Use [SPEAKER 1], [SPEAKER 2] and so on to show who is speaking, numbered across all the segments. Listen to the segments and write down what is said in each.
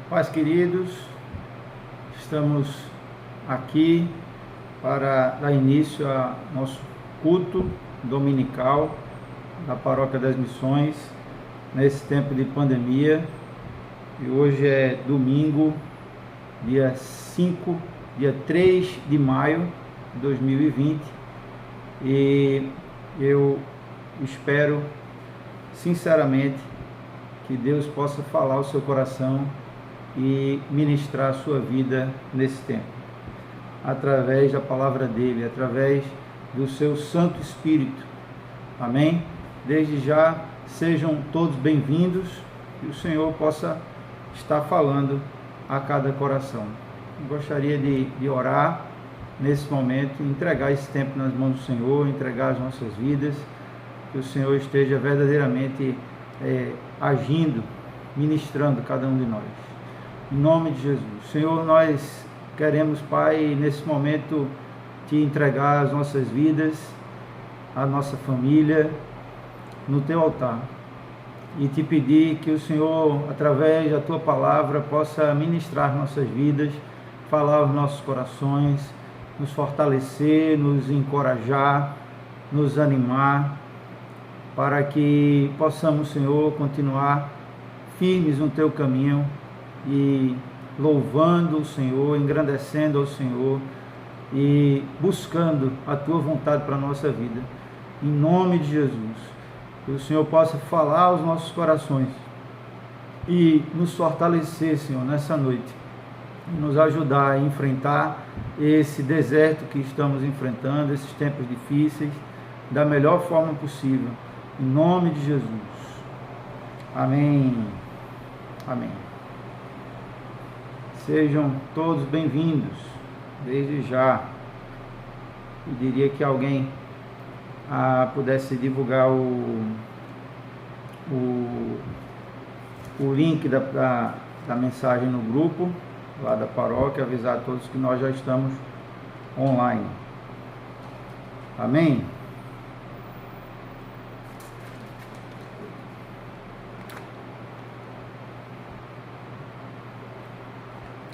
[SPEAKER 1] Pais queridos, estamos aqui para dar início ao nosso culto dominical da Paróquia das Missões, nesse tempo de pandemia. E hoje é domingo, dia 3 de maio de 2020, e eu espero sinceramente que Deus possa falar ao seu coração e ministrar a sua vida nesse tempo, através da palavra dele, através do seu Santo Espírito. Amém? Desde já, sejam todos bem-vindos e o Senhor possa estar falando a cada coração. Eu gostaria de orar nesse momento, entregar esse tempo nas mãos do Senhor, entregar as nossas vidas, que o Senhor esteja verdadeiramente agindo, ministrando cada um de nós. Em nome de Jesus. Senhor, nós queremos, Pai, nesse momento te entregar as nossas vidas, a nossa família, no teu altar. E te pedir que o Senhor, através da tua palavra, possa ministrar nossas vidas, falar aos nossos corações, nos fortalecer, nos encorajar, nos animar, para que possamos, Senhor, continuar firmes no teu caminho e louvando o Senhor, engrandecendo ao Senhor e buscando a tua vontade para a nossa vida. Em nome de Jesus, que o Senhor possa falar aos nossos corações e nos fortalecer, Senhor, nessa noite, e nos ajudar a enfrentar esse deserto que estamos enfrentando, esses tempos difíceis, da melhor forma possível. Em nome de Jesus. Amém. Amém. Sejam todos bem-vindos, desde já. Eu diria que alguém pudesse divulgar o link da mensagem no grupo, lá da paróquia, avisar a todos que nós já estamos online. Amém?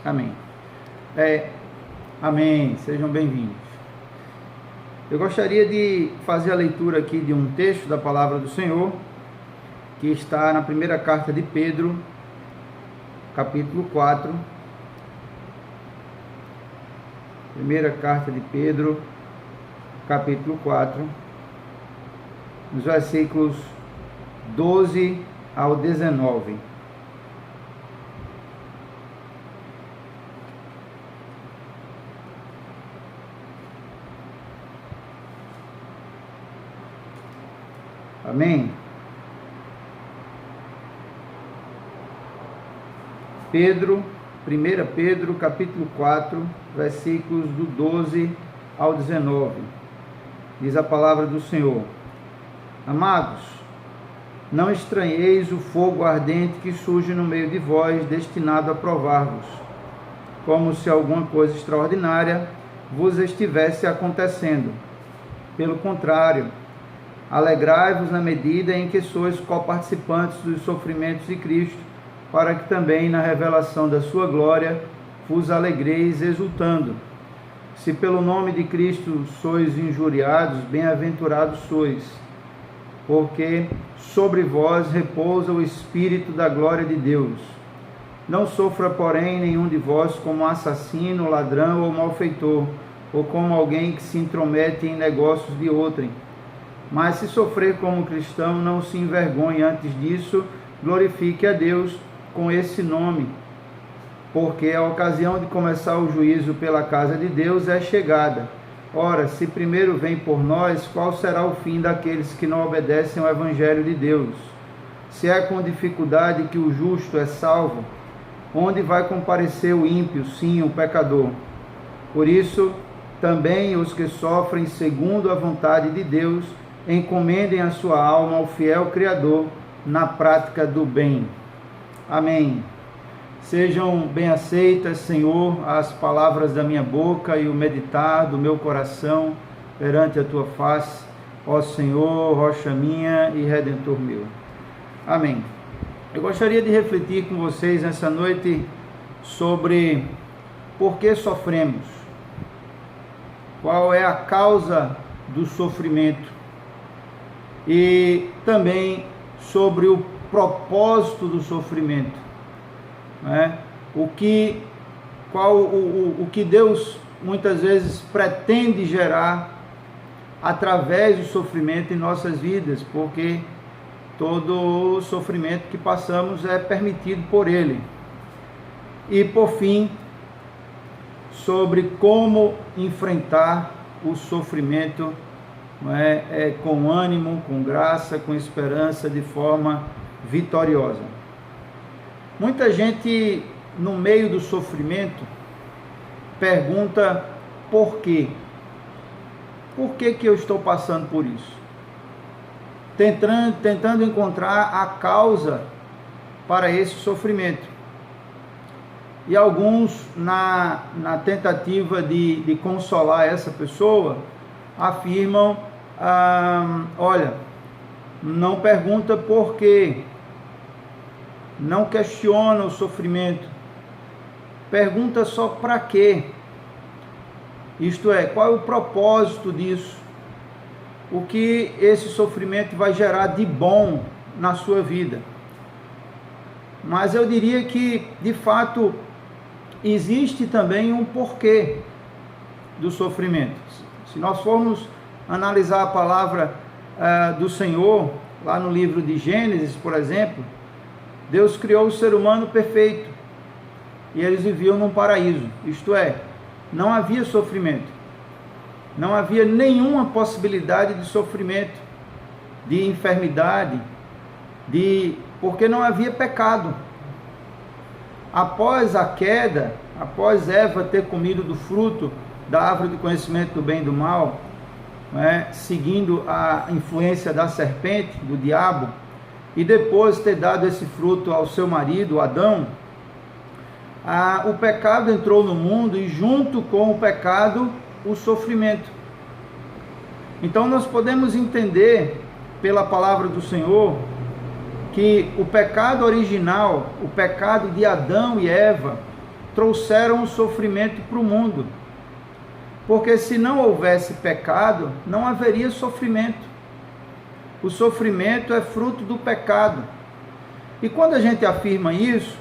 [SPEAKER 1] Amém. Amém. Sejam bem-vindos. Eu gostaria de fazer a leitura aqui de um texto da palavra do Senhor, que está na primeira carta de Pedro, capítulo 4. Primeira carta de Pedro, capítulo 4, nos versículos 12 ao 19. Amém? Pedro, 1 Pedro, capítulo 4, versículos do 12 ao 19. Diz a palavra do Senhor: Amados, não estranheis o fogo ardente que surge no meio de vós, destinado a provar-vos, como se alguma coisa extraordinária vos estivesse acontecendo. Pelo contrário, alegrai-vos na medida em que sois coparticipantes dos sofrimentos de Cristo, para que também na revelação da sua glória vos alegreis exultando. Se pelo nome de Cristo sois injuriados, bem-aventurados sois, porque sobre vós repousa o Espírito da glória de Deus. Não sofra, porém, nenhum de vós como assassino, ladrão ou malfeitor, ou como alguém que se intromete em negócios de outrem. Mas se sofrer como cristão, não se envergonhe, antes disso, glorifique a Deus com esse nome, porque a ocasião de começar o juízo pela casa de Deus é chegada. Ora, se primeiro vem por nós, qual será o fim daqueles que não obedecem ao Evangelho de Deus? Se é com dificuldade que o justo é salvo, onde vai comparecer o ímpio, sim, o pecador? Por isso, também os que sofrem segundo a vontade de Deus, encomendem a sua alma ao fiel Criador na prática do bem. Amém. Sejam bem aceitas, Senhor, as palavras da minha boca e o meditar do meu coração perante a tua face, ó Senhor, rocha minha e redentor meu. Amém. Eu gostaria de refletir com vocês nessa noite sobre por que sofremos, qual é a causa do sofrimento e também sobre o propósito do sofrimento, né? O que Deus muitas vezes pretende gerar através do sofrimento em nossas vidas, porque todo o sofrimento que passamos é permitido por Ele. E por fim, sobre como enfrentar o sofrimento, não é, com ânimo, com graça, com esperança, de forma vitoriosa. Muita gente no meio do sofrimento pergunta por quê? Por que eu estou passando por isso? Tentando encontrar a causa para esse sofrimento. E alguns, na tentativa de consolar essa pessoa, afirmam, olha, não pergunta por quê, não questiona o sofrimento, pergunta só para quê. Isto é, qual é o propósito disso? O que esse sofrimento vai gerar de bom na sua vida? Mas eu diria que, de fato, existe também um porquê do sofrimento. Se nós formos analisar a palavra do Senhor, lá no livro de Gênesis, por exemplo, Deus criou o ser humano perfeito e eles viviam num paraíso, isto é, não havia sofrimento, não havia nenhuma possibilidade de sofrimento, de enfermidade, porque não havia pecado. Após a queda, após Eva ter comido do fruto da árvore do conhecimento do bem e do mal, né, seguindo a influência da serpente, do diabo, e depois ter dado esse fruto ao seu marido, Adão, o pecado entrou no mundo e junto com o pecado, o sofrimento. Então nós podemos entender pela palavra do Senhor que o pecado original, o pecado de Adão e Eva, trouxeram o sofrimento para o mundo. Porque se não houvesse pecado, não haveria sofrimento. O sofrimento é fruto do pecado. E quando a gente afirma isso,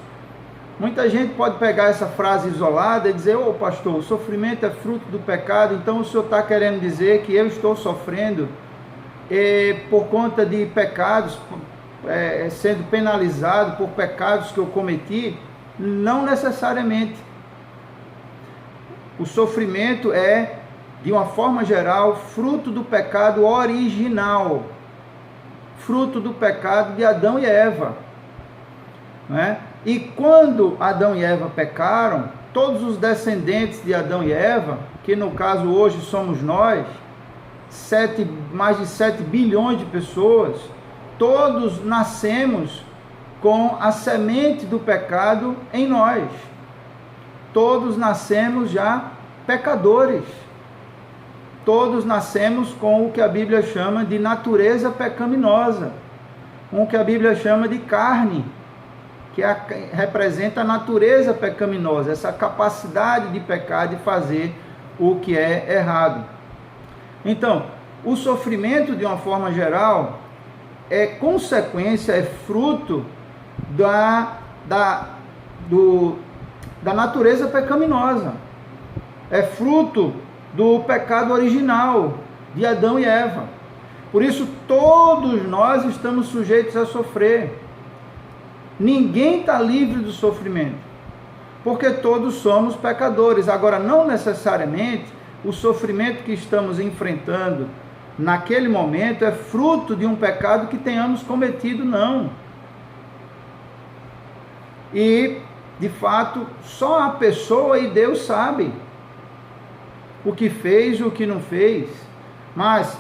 [SPEAKER 1] muita gente pode pegar essa frase isolada e dizer, ô pastor, o sofrimento é fruto do pecado, então o senhor está querendo dizer que eu estou sofrendo por conta de pecados, sendo penalizado por pecados que eu cometi? Não necessariamente. O sofrimento é, de uma forma geral, fruto do pecado original, fruto do pecado de Adão e Eva, né? E quando Adão e Eva pecaram, todos os descendentes de Adão e Eva, que no caso hoje somos nós, mais de 7 bilhões de pessoas, todos nascemos com a semente do pecado em nós. Todos nascemos já pecadores. Todos nascemos com o que a Bíblia chama de natureza pecaminosa, com o que a Bíblia chama de carne, que representa a natureza pecaminosa, essa capacidade de pecar, de fazer o que é errado. Então, o sofrimento, de uma forma geral, é consequência, é fruto da natureza pecaminosa, é fruto do pecado original de Adão e Eva. Por isso, todos nós estamos sujeitos a sofrer. Ninguém está livre do sofrimento, porque todos somos pecadores. Agora, não necessariamente o sofrimento que estamos enfrentando naquele momento é fruto de um pecado que tenhamos cometido, não. E, de fato, só a pessoa e Deus sabe o que fez e o que não fez. Mas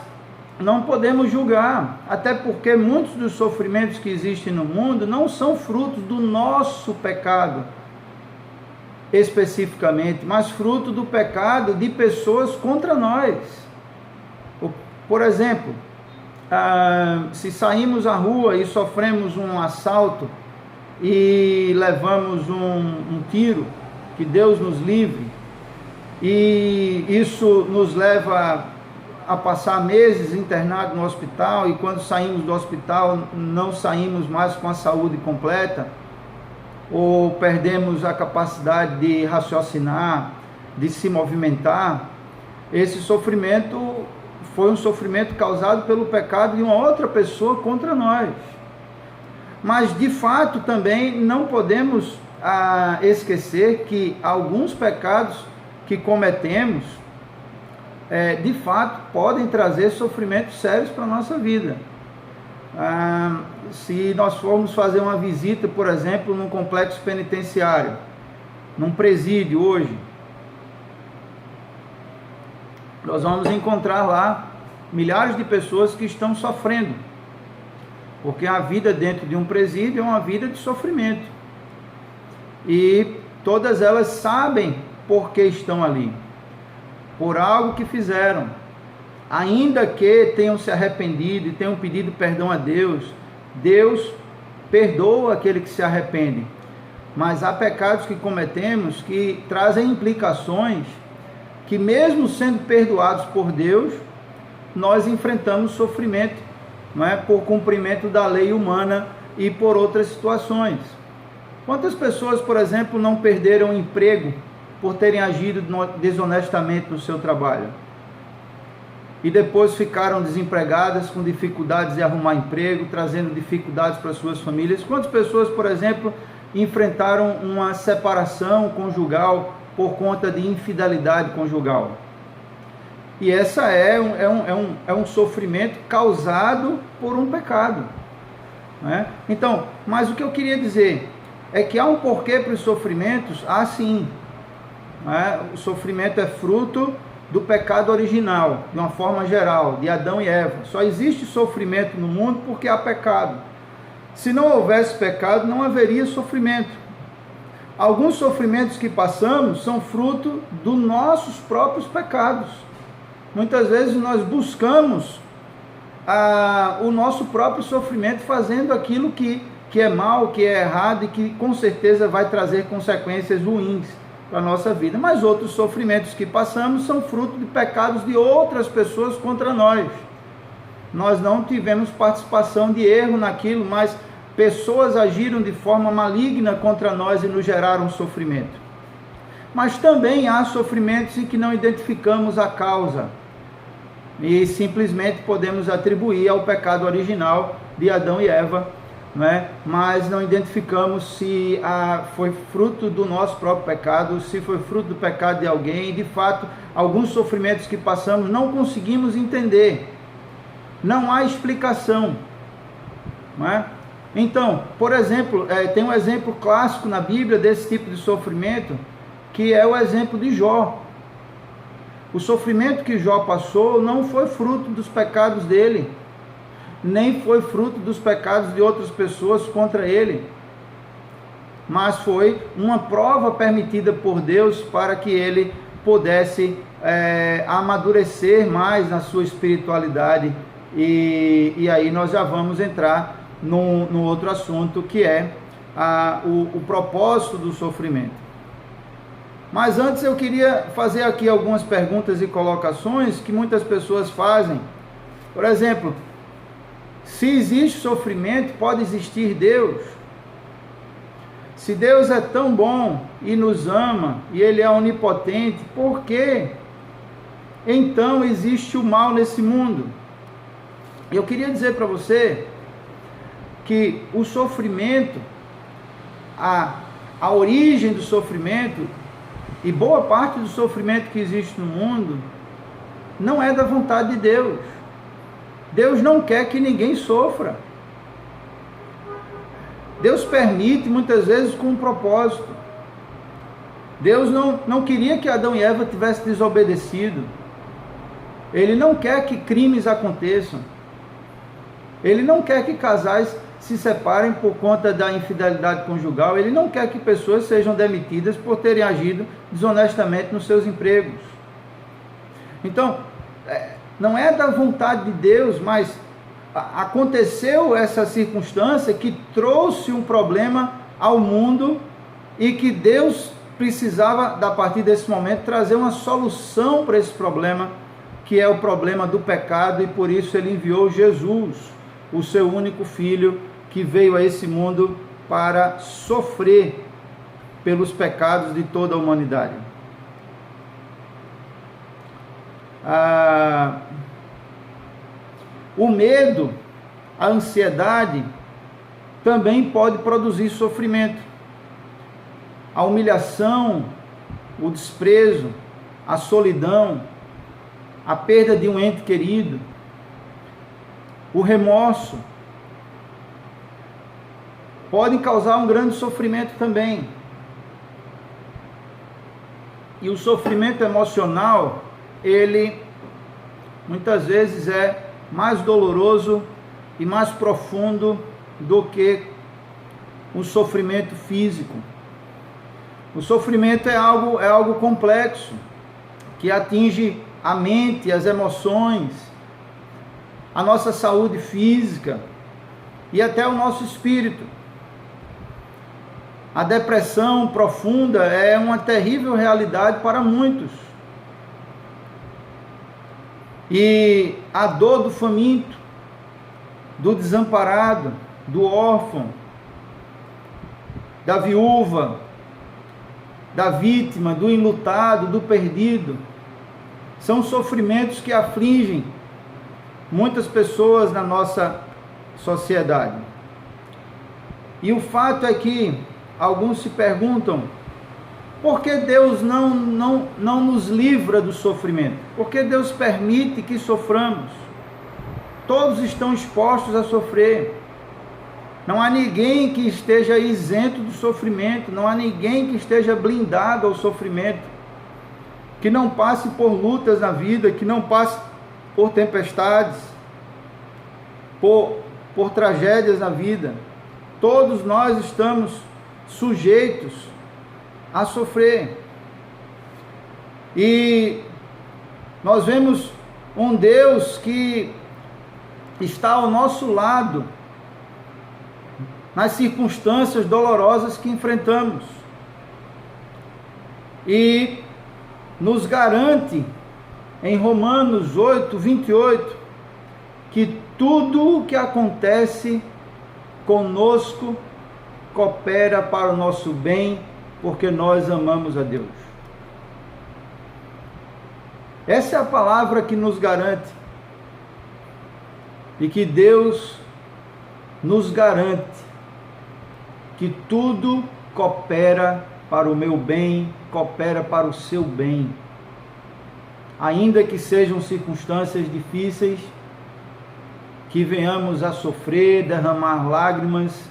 [SPEAKER 1] não podemos julgar, até porque muitos dos sofrimentos que existem no mundo não são frutos do nosso pecado especificamente, mas fruto do pecado de pessoas contra nós. Por exemplo, se saímos à rua e sofremos um assalto e levamos um tiro, que Deus nos livre, e isso nos leva a passar meses internados no hospital, e quando saímos do hospital não saímos mais com a saúde completa, ou perdemos a capacidade de raciocinar, de se movimentar. Esse sofrimento foi um sofrimento causado pelo pecado de uma outra pessoa contra nós. Mas de fato também não podemos esquecer que alguns pecados que cometemos de fato podem trazer sofrimentos sérios para a nossa vida. Se nós formos fazer uma visita, por exemplo, num complexo penitenciário, num presídio hoje, nós vamos encontrar lá milhares de pessoas que estão sofrendo, porque a vida dentro de um presídio é uma vida de sofrimento, e todas elas sabem por que estão ali, por algo que fizeram, ainda que tenham se arrependido e tenham pedido perdão a Deus. Deus perdoa aquele que se arrepende, mas há pecados que cometemos que trazem implicações que, mesmo sendo perdoados por Deus, nós enfrentamos sofrimento, não é? Por cumprimento da lei humana e por outras situações. Quantas pessoas, por exemplo, não perderam o emprego por terem agido desonestamente no seu trabalho, e depois ficaram desempregadas, com dificuldades de arrumar emprego, trazendo dificuldades para suas famílias? Quantas pessoas, por exemplo, enfrentaram uma separação conjugal por conta de infidelidade conjugal? E essa é um sofrimento causado por um pecado, né? Então, mas o que eu queria dizer é que há um porquê para os sofrimentos. Há sim, né? O sofrimento é fruto do pecado original, de uma forma geral, de Adão e Eva. Só existe sofrimento no mundo porque há pecado. Se não houvesse pecado, não haveria sofrimento. Alguns sofrimentos que passamos são fruto dos nossos próprios pecados. Muitas vezes nós buscamos o nosso próprio sofrimento, fazendo aquilo que é mal, que é errado, e que com certeza vai trazer consequências ruins para a nossa vida. Mas outros sofrimentos que passamos são fruto de pecados de outras pessoas contra nós. Nós não tivemos participação de erro naquilo, mas pessoas agiram de forma maligna contra nós e nos geraram sofrimento. Mas também há sofrimentos em que não identificamos a causa e simplesmente podemos atribuir ao pecado original de Adão e Eva, né? Mas não identificamos se foi fruto do nosso próprio pecado, se foi fruto do pecado de alguém. De fato, alguns sofrimentos que passamos não conseguimos entender, não há explicação, não é? Então, por exemplo, tem um exemplo clássico na Bíblia desse tipo de sofrimento, que é o exemplo de Jó. O sofrimento que Jó passou não foi fruto dos pecados dele, nem foi fruto dos pecados de outras pessoas contra ele, mas foi uma prova permitida por Deus para que ele pudesse amadurecer mais na sua espiritualidade. E aí nós já vamos entrar no outro assunto, que é o propósito do sofrimento. Mas antes eu queria fazer aqui algumas perguntas e colocações que muitas pessoas fazem. Por exemplo, se existe sofrimento, pode existir Deus? Se Deus é tão bom e nos ama, e Ele é onipotente, por que então existe o mal nesse mundo? Eu queria dizer para você que o sofrimento, a origem do sofrimento e boa parte do sofrimento que existe no mundo não é da vontade de Deus. Deus não quer que ninguém sofra. Deus permite muitas vezes com um propósito. Deus não queria que Adão e Eva tivessem desobedecido. Ele não quer que crimes aconteçam. Ele não quer que casais se separem por conta da infidelidade conjugal. Ele não quer que pessoas sejam demitidas por terem agido desonestamente nos seus empregos. Então, não é da vontade de Deus, mas aconteceu essa circunstância que trouxe um problema ao mundo e que Deus precisava, a partir desse momento, trazer uma solução para esse problema, que é o problema do pecado, e por isso ele enviou Jesus, o seu único filho, que veio a esse mundo para sofrer pelos pecados de toda a humanidade. O medo, a ansiedade, também pode produzir sofrimento. A humilhação, o desprezo, a solidão, a perda de um ente querido, o remorso, podem causar um grande sofrimento também. E o sofrimento emocional, ele muitas vezes é mais doloroso e mais profundo do que o sofrimento físico. O sofrimento é algo complexo, que atinge a mente, as emoções, a nossa saúde física e até o nosso espírito. A depressão profunda é uma terrível realidade para muitos. E a dor do faminto, do desamparado, do órfão, da viúva, da vítima, do enlutado, do perdido, são sofrimentos que afligem muitas pessoas na nossa sociedade. E o fato é que alguns se perguntam: por que Deus não nos livra do sofrimento? Por que Deus permite que soframos? Todos estão expostos a sofrer. Não há ninguém que esteja isento do sofrimento, não há ninguém que esteja blindado ao sofrimento, que não passe por lutas na vida, que não passe por tempestades, por tragédias na vida. Todos nós estamos sujeitos a sofrer. E nós vemos um Deus que está ao nosso lado nas circunstâncias dolorosas que enfrentamos, e nos garante em Romanos 8:28 que tudo o que acontece conosco coopera para o nosso bem, porque nós amamos a Deus. Essa é a palavra que nos garante, e que Deus nos garante que tudo coopera para o meu bem, coopera para o seu bem. Ainda que sejam circunstâncias difíceis, que venhamos a sofrer, derramar lágrimas,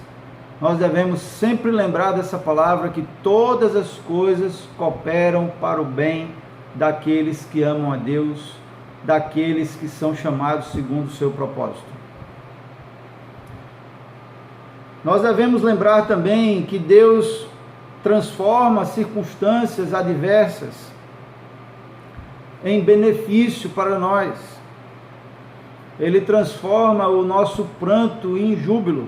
[SPEAKER 1] nós devemos sempre lembrar dessa palavra, que todas as coisas cooperam para o bem daqueles que amam a Deus, daqueles que são chamados segundo o seu propósito. Nós devemos lembrar também que Deus transforma circunstâncias adversas em benefício para nós. Ele transforma o nosso pranto em júbilo.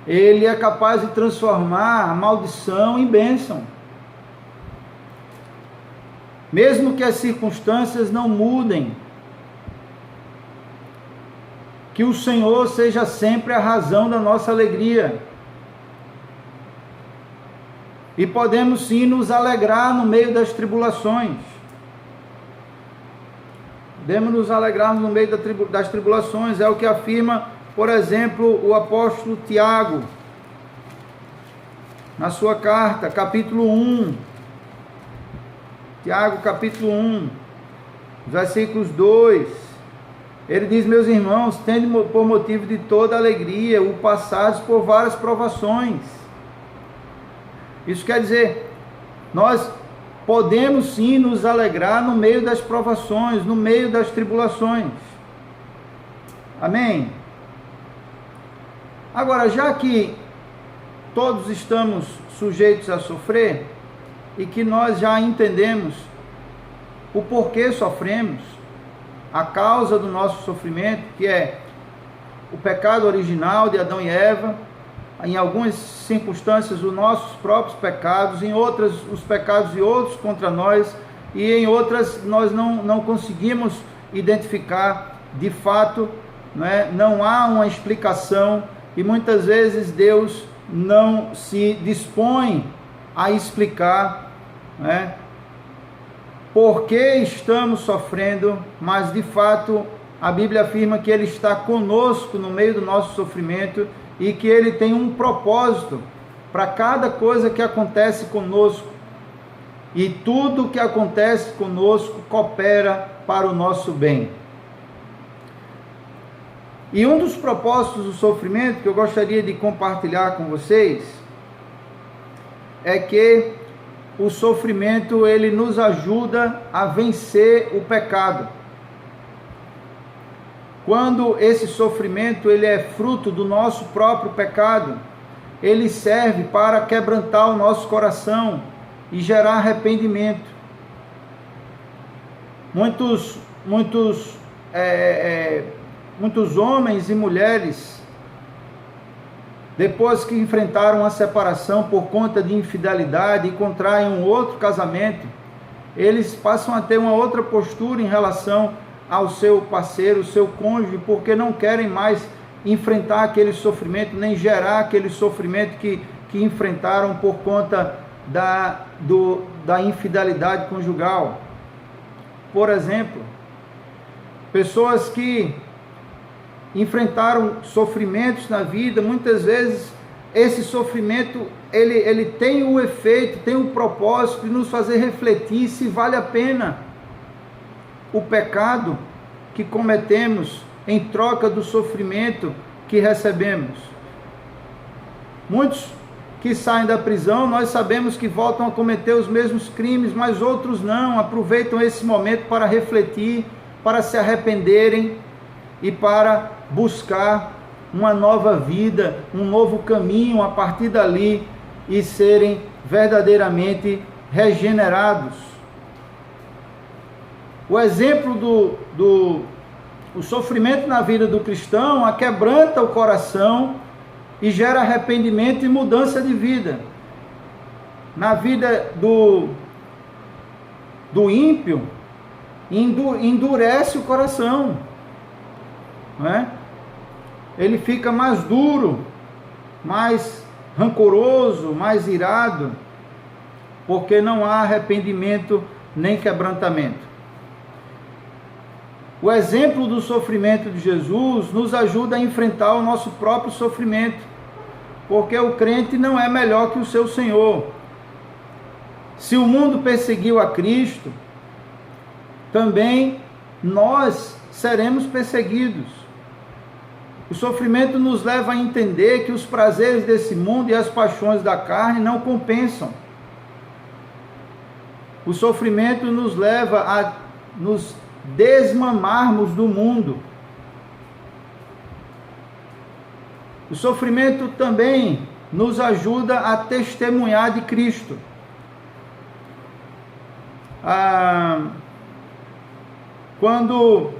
[SPEAKER 1] Ele é capaz de transformar a maldição em bênção. Mesmo que as circunstâncias não mudem, que o Senhor seja sempre a razão da nossa alegria. E podemos sim nos alegrar no meio das tribulações. Podemos nos alegrar no meio das tribulações. É o que afirma, por exemplo, o apóstolo Tiago, na sua carta, capítulo 1. Tiago, capítulo 1, versículos 2. Ele diz: meus irmãos, tende por motivo de toda alegria o passados por várias provações. Isso quer dizer, nós podemos sim nos alegrar no meio das provações, no meio das tribulações. Amém? Agora, já que todos estamos sujeitos a sofrer, e que nós já entendemos o porquê sofremos, a causa do nosso sofrimento, que é o pecado original de Adão e Eva, em algumas circunstâncias, os nossos próprios pecados, em outras, os pecados de outros contra nós, e em outras, nós não conseguimos identificar de fato, não há uma explicação, e muitas vezes Deus não se dispõe a explicar, por que estamos sofrendo, mas de fato a Bíblia afirma que Ele está conosco no meio do nosso sofrimento e que Ele tem um propósito para cada coisa que acontece conosco, e tudo que acontece conosco coopera para o nosso bem. E um dos propósitos do sofrimento que eu gostaria de compartilhar com vocês é que o sofrimento, ele nos ajuda a vencer o pecado. Quando esse sofrimento ele é fruto do nosso próprio pecado, ele serve para quebrantar o nosso coração e gerar arrependimento. Muitos homens e mulheres, depois que enfrentaram a separação por conta de infidelidade e contraem um outro casamento, eles passam a ter uma outra postura em relação ao seu parceiro, o seu cônjuge, porque não querem mais enfrentar aquele sofrimento, nem gerar aquele sofrimento que enfrentaram por conta da infidelidade conjugal. Por exemplo, pessoas que enfrentaram sofrimentos na vida, muitas vezes esse sofrimento ele tem o efeito, tem o propósito de nos fazer refletir se vale a pena o pecado que cometemos em troca do sofrimento que recebemos. Muitos que saem da prisão, nós sabemos que voltam a cometer os mesmos crimes, mas outros não, aproveitam esse momento para refletir, para se arrependerem e para buscar uma nova vida, um novo caminho a partir dali e serem verdadeiramente regenerados. O exemplo o sofrimento na vida do cristão aquebranta o coração e gera arrependimento e mudança de vida. Na vida do ímpio, endurece o coração, ele fica mais duro, mais rancoroso, mais irado, porque não há arrependimento nem quebrantamento. O exemplo do sofrimento de Jesus nos ajuda a enfrentar o nosso próprio sofrimento, porque o crente não é melhor que o seu Senhor. Se o mundo perseguiu a Cristo, também nós seremos perseguidos. O sofrimento nos leva a entender que os prazeres desse mundo e as paixões da carne não compensam. O sofrimento nos leva a nos desmamarmos do mundo. O sofrimento também nos ajuda a testemunhar de Cristo. Quando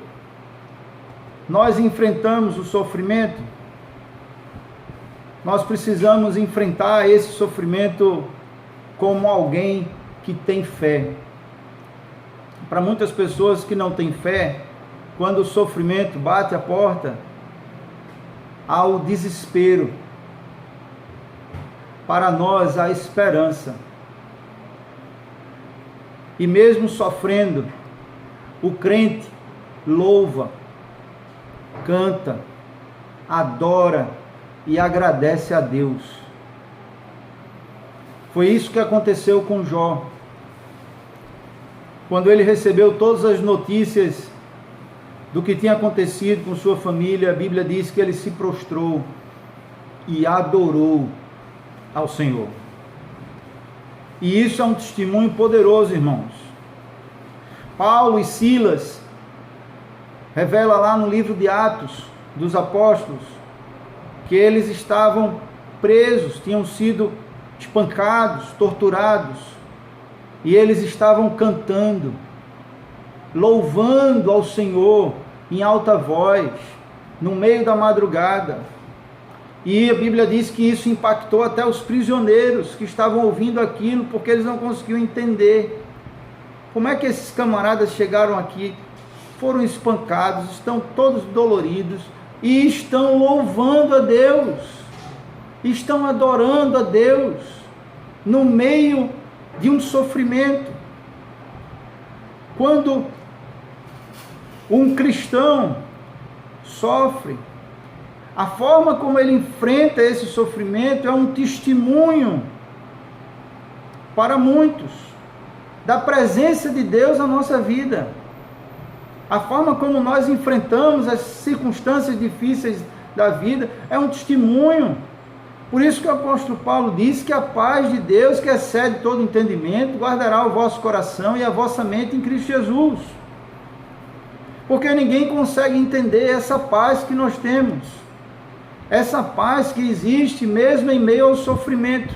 [SPEAKER 1] nós enfrentamos o sofrimento, nós precisamos enfrentar esse sofrimento como alguém que tem fé. Para muitas pessoas que não têm fé, quando o sofrimento bate a porta, há o desespero. Para nós, há esperança. E mesmo sofrendo, o crente louva, canta, adora e agradece a Deus. Foi isso que aconteceu com Jó. Quando ele recebeu todas as notícias do que tinha acontecido com sua família, a Bíblia diz que ele se prostrou e adorou ao Senhor. E isso é um testemunho poderoso, irmãos. Paulo e Silas revela lá no livro de Atos dos Apóstolos que eles estavam presos, tinham sido espancados, torturados, e eles estavam cantando, louvando ao Senhor em alta voz, no meio da madrugada. E a Bíblia diz que isso impactou até os prisioneiros que estavam ouvindo aquilo, porque eles não conseguiam entender. Como é que esses camaradas chegaram aqui, foram espancados, estão todos doloridos e estão louvando a Deus, estão adorando a Deus no meio de um sofrimento. Quando um cristão sofre, a forma como ele enfrenta esse sofrimento é um testemunho para muitos da presença de Deus na nossa vida. A forma como nós enfrentamos as circunstâncias difíceis da vida é um testemunho. Por isso que o apóstolo Paulo diz que a paz de Deus, que excede todo entendimento, guardará o vosso coração e a vossa mente em Cristo Jesus. Porque ninguém consegue entender essa paz que nós temos. Essa paz que existe mesmo em meio ao sofrimento,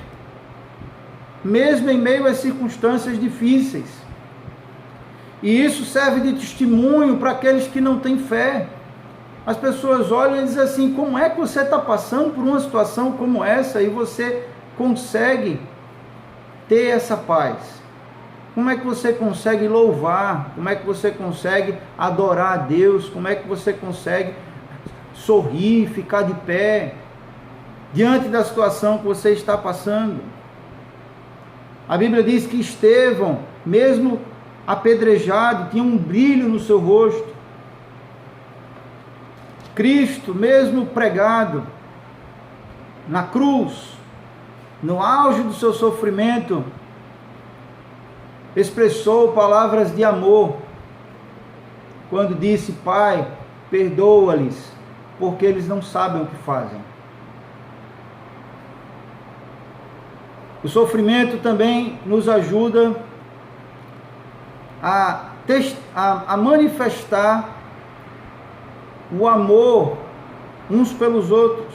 [SPEAKER 1] mesmo em meio às circunstâncias difíceis. E isso serve de testemunho para aqueles que não têm fé. As pessoas olham e dizem assim: como é que você está passando por uma situação como essa e você consegue ter essa paz? Como é que você consegue louvar? Como é que você consegue adorar a Deus? Como é que você consegue sorrir, ficar de pé diante da situação que você está passando? A Bíblia diz que Estevão, mesmo apedrejado, tinha um brilho no seu rosto. Cristo, mesmo pregado na cruz, no auge do seu sofrimento, expressou palavras de amor, quando disse: Pai, perdoa-lhes, porque eles não sabem o que fazem. O sofrimento também nos ajuda a manifestar o amor uns pelos outros.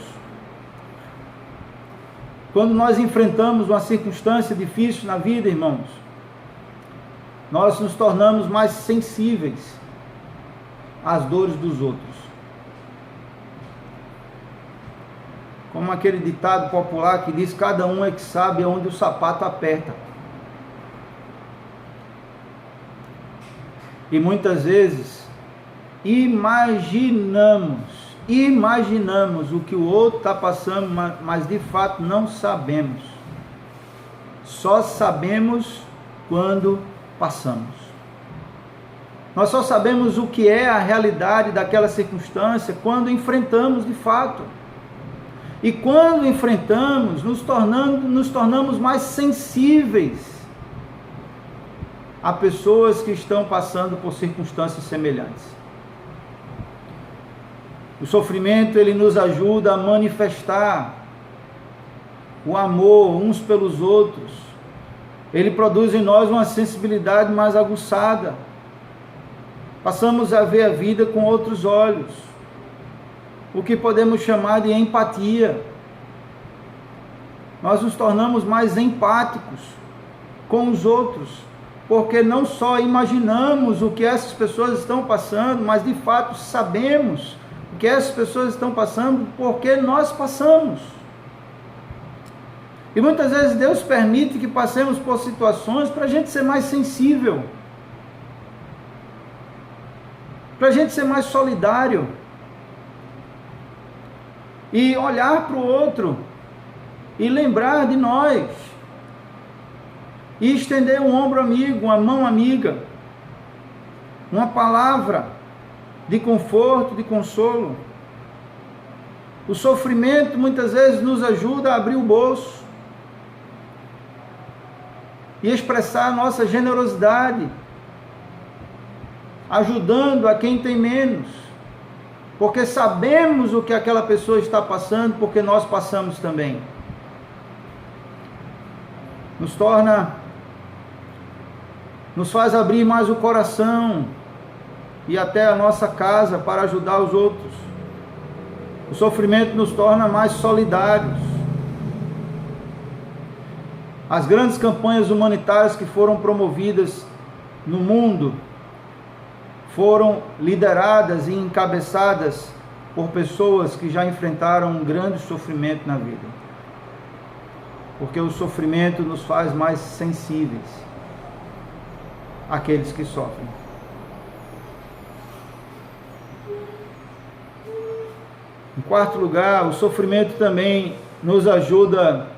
[SPEAKER 1] Quando nós enfrentamos uma circunstância difícil na vida, irmãos, nós nos tornamos mais sensíveis às dores dos outros. Como aquele ditado popular que diz: cada um é que sabe onde o sapato aperta. E muitas vezes imaginamos o que o outro está passando, mas de fato não sabemos. Só sabemos quando passamos. Nós só sabemos o que é a realidade daquela circunstância quando enfrentamos de fato. E quando enfrentamos, nos tornamos mais sensíveis a pessoas que estão passando por circunstâncias semelhantes. O sofrimento, ele nos ajuda a manifestar o amor uns pelos outros. Ele produz em nós uma sensibilidade mais aguçada. Passamos a ver a vida com outros olhos, o que podemos chamar de empatia. Nós nos tornamos mais empáticos com os outros, porque não só imaginamos o que essas pessoas estão passando, mas de fato sabemos o que essas pessoas estão passando, porque nós passamos. E muitas vezes Deus permite que passemos por situações para a gente ser mais sensível, para a gente ser mais solidário, e olhar para o outro, e lembrar de nós, e estender um ombro amigo, uma mão amiga, uma palavra de conforto, de consolo. O sofrimento muitas vezes nos ajuda a abrir o bolso e expressar a nossa generosidade, ajudando a quem tem menos, porque sabemos o que aquela pessoa está passando, porque nós passamos também. Nos faz abrir mais o coração e até a nossa casa para ajudar os outros. O sofrimento nos torna mais solidários. As grandes campanhas humanitárias que foram promovidas no mundo foram lideradas e encabeçadas por pessoas que já enfrentaram um grande sofrimento na vida. Porque o sofrimento nos faz mais sensíveis àqueles que sofrem. Em quarto lugar, o sofrimento também nos ajuda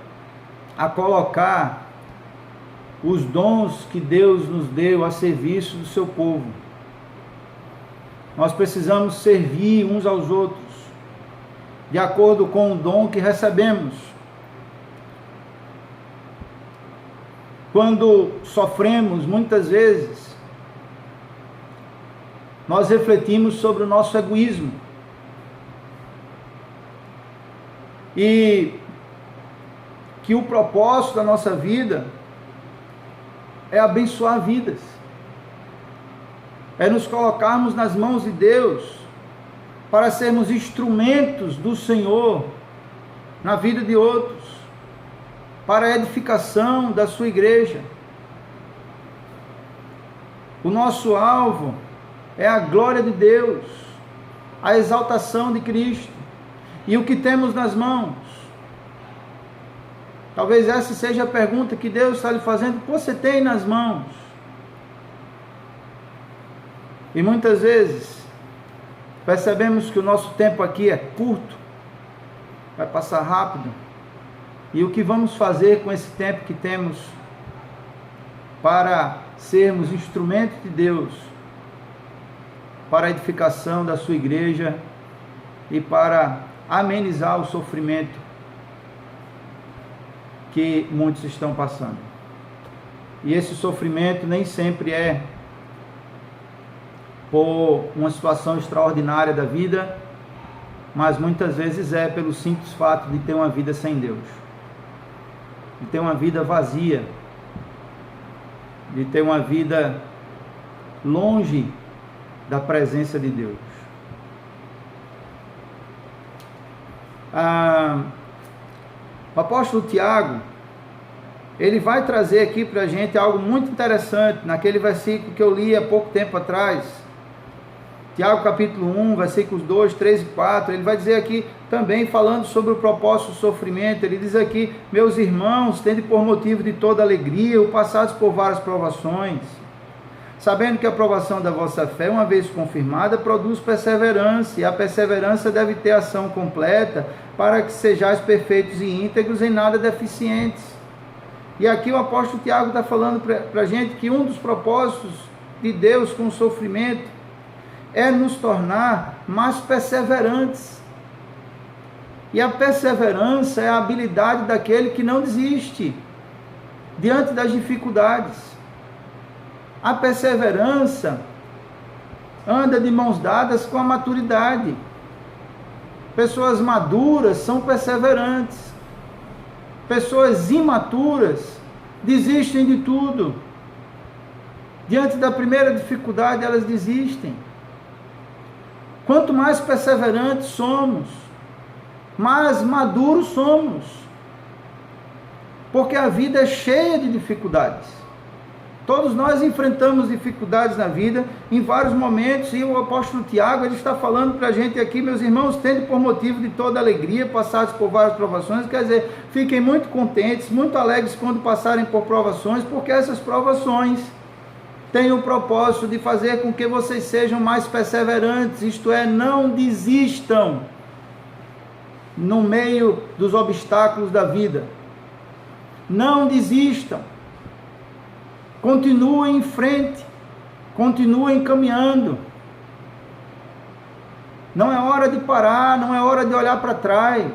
[SPEAKER 1] a colocar os dons que Deus nos deu a serviço do seu povo. Nós precisamos servir uns aos outros, de acordo com o dom que recebemos. Quando sofremos, muitas vezes, nós refletimos sobre o nosso egoísmo. E que o propósito da nossa vida é abençoar vidas. É nos colocarmos nas mãos de Deus para sermos instrumentos do Senhor na vida de outros, para a edificação da sua igreja. O nosso alvo é a glória de Deus, a exaltação de Cristo. E o que temos nas mãos? Talvez essa seja a pergunta que Deus está lhe fazendo. O que você tem nas mãos? E muitas vezes percebemos que o nosso tempo aqui é curto, vai passar rápido. E o que vamos fazer com esse tempo que temos para sermos instrumentos de Deus para a edificação da sua igreja e para amenizar o sofrimento que muitos estão passando. E esse sofrimento nem sempre é por uma situação extraordinária da vida, mas muitas vezes é pelo simples fato de ter uma vida sem Deus, de ter uma vida vazia, de ter uma vida longe da presença de Deus. O apóstolo Tiago, ele vai trazer aqui para a gente algo muito interessante, naquele versículo que eu li há pouco tempo atrás, Tiago capítulo 1, versículos 2, 3 e 4, ele vai dizer aqui também, falando sobre o propósito do sofrimento, ele diz aqui: meus irmãos, tende por motivo de toda alegria o passados por várias provações, sabendo que a provação da vossa fé, uma vez confirmada, produz perseverança, e a perseverança deve ter ação completa, para que sejais perfeitos e íntegros, em nada deficientes. E aqui o apóstolo Tiago está falando para a gente que um dos propósitos de Deus com o sofrimento é nos tornar mais perseverantes. E a perseverança é a habilidade daquele que não desiste diante das dificuldades. A perseverança anda de mãos dadas com a maturidade. Pessoas maduras são perseverantes. Pessoas imaturas desistem de tudo. Diante da primeira dificuldade, elas desistem. Quanto mais perseverantes somos, mais maduros somos. Porque a vida é cheia de dificuldades. Todos nós enfrentamos dificuldades na vida, em vários momentos, e o apóstolo Tiago, ele está falando para a gente aqui: meus irmãos, tende por motivo de toda alegria, passados por várias provações, quer dizer, fiquem muito contentes, muito alegres quando passarem por provações, porque essas provações têm o propósito de fazer com que vocês sejam mais perseverantes, isto é, não desistam no meio dos obstáculos da vida, não desistam. Continuem em frente, continuem caminhando. Não é hora de parar, não é hora de olhar para trás.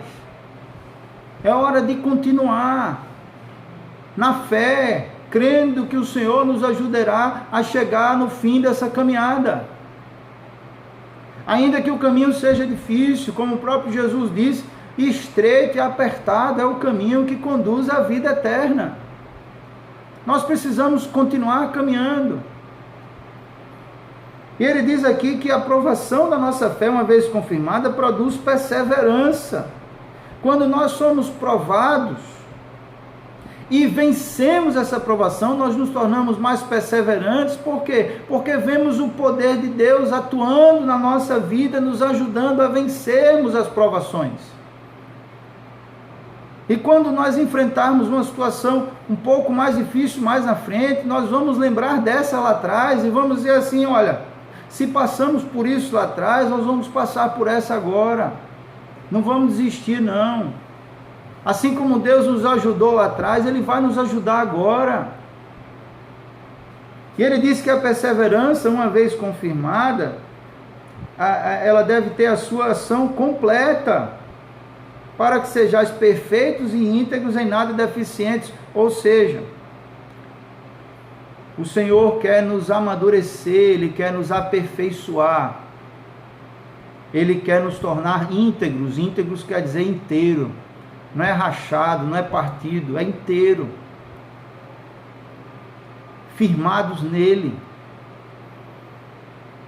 [SPEAKER 1] É hora de continuar na fé, crendo que o Senhor nos ajudará a chegar no fim dessa caminhada. Ainda que o caminho seja difícil, como o próprio Jesus disse, estreito e apertado é o caminho que conduz à vida eterna. Nós precisamos continuar caminhando. E ele diz aqui que a aprovação da nossa fé, uma vez confirmada, produz perseverança. Quando nós somos provados, e vencemos essa provação, nós nos tornamos mais perseverantes. Por quê? Porque vemos o poder de Deus atuando na nossa vida, nos ajudando a vencermos as provações. E quando nós enfrentarmos uma situação um pouco mais difícil mais na frente, nós vamos lembrar dessa lá atrás e vamos dizer assim: olha, se passamos por isso lá atrás, nós vamos passar por essa agora. Não vamos desistir, não. Assim como Deus nos ajudou lá atrás, Ele vai nos ajudar agora. E Ele disse que a perseverança, uma vez confirmada, ela deve ter a sua ação completa, para que sejais perfeitos e íntegros, em nada deficientes. Ou seja, o Senhor quer nos amadurecer, Ele quer nos aperfeiçoar, Ele quer nos tornar íntegros. Íntegros quer dizer inteiro, não é rachado, não é partido, é inteiro, firmados nele.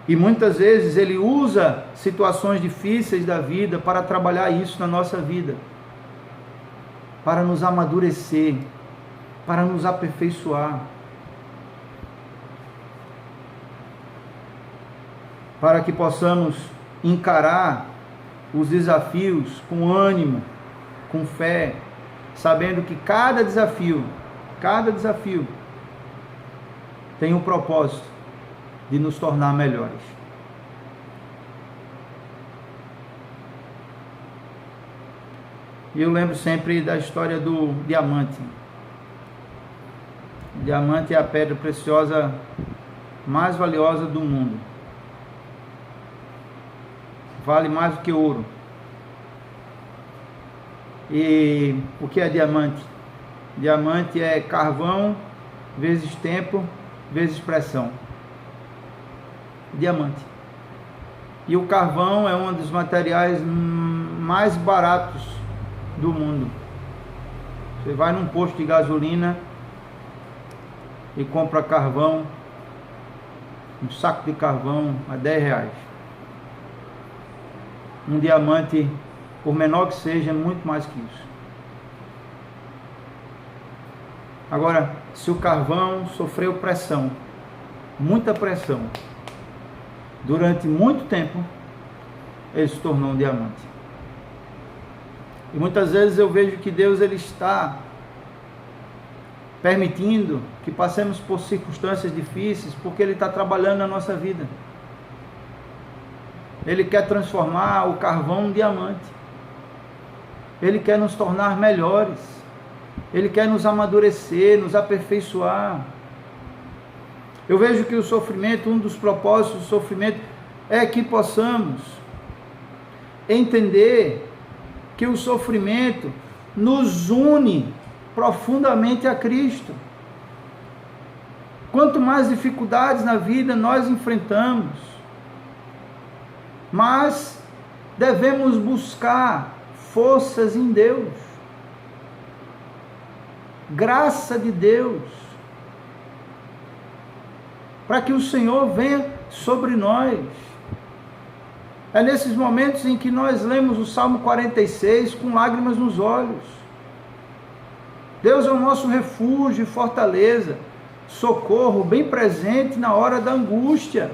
[SPEAKER 1] E muitas vezes Ele usa situações difíceis da vida para trabalhar isso na nossa vida, para nos amadurecer, para nos aperfeiçoar, para que possamos encarar os desafios com ânimo, com fé, sabendo que cada desafio tem um propósito de nos tornar melhores. E eu lembro sempre da história do diamante. O diamante é a pedra preciosa mais valiosa do mundo. Vale mais do que ouro. E o que é diamante? Diamante é carvão vezes tempo vezes pressão. Diamante. E o carvão é um dos materiais mais baratos do mundo. Você vai num posto de gasolina e compra carvão, um saco de carvão a R$10. Um diamante, por menor que seja, é muito mais que isso. Agora, se o carvão sofreu pressão, muita pressão, durante muito tempo, ele se tornou um diamante. E muitas vezes eu vejo que Deus, Ele está permitindo que passemos por circunstâncias difíceis, porque Ele está trabalhando na nossa vida. Ele quer transformar o carvão em diamante. Ele quer nos tornar melhores. Ele quer nos amadurecer, nos aperfeiçoar. Eu vejo que o sofrimento, um dos propósitos do sofrimento, é que possamos entender que o sofrimento nos une profundamente a Cristo. Quanto mais dificuldades na vida nós enfrentamos, mas devemos buscar forças em Deus, graça de Deus, para que o Senhor venha sobre nós. É nesses momentos em que nós lemos o Salmo 46 com lágrimas nos olhos. Deus é o nosso refúgio e fortaleza, socorro bem presente na hora da angústia,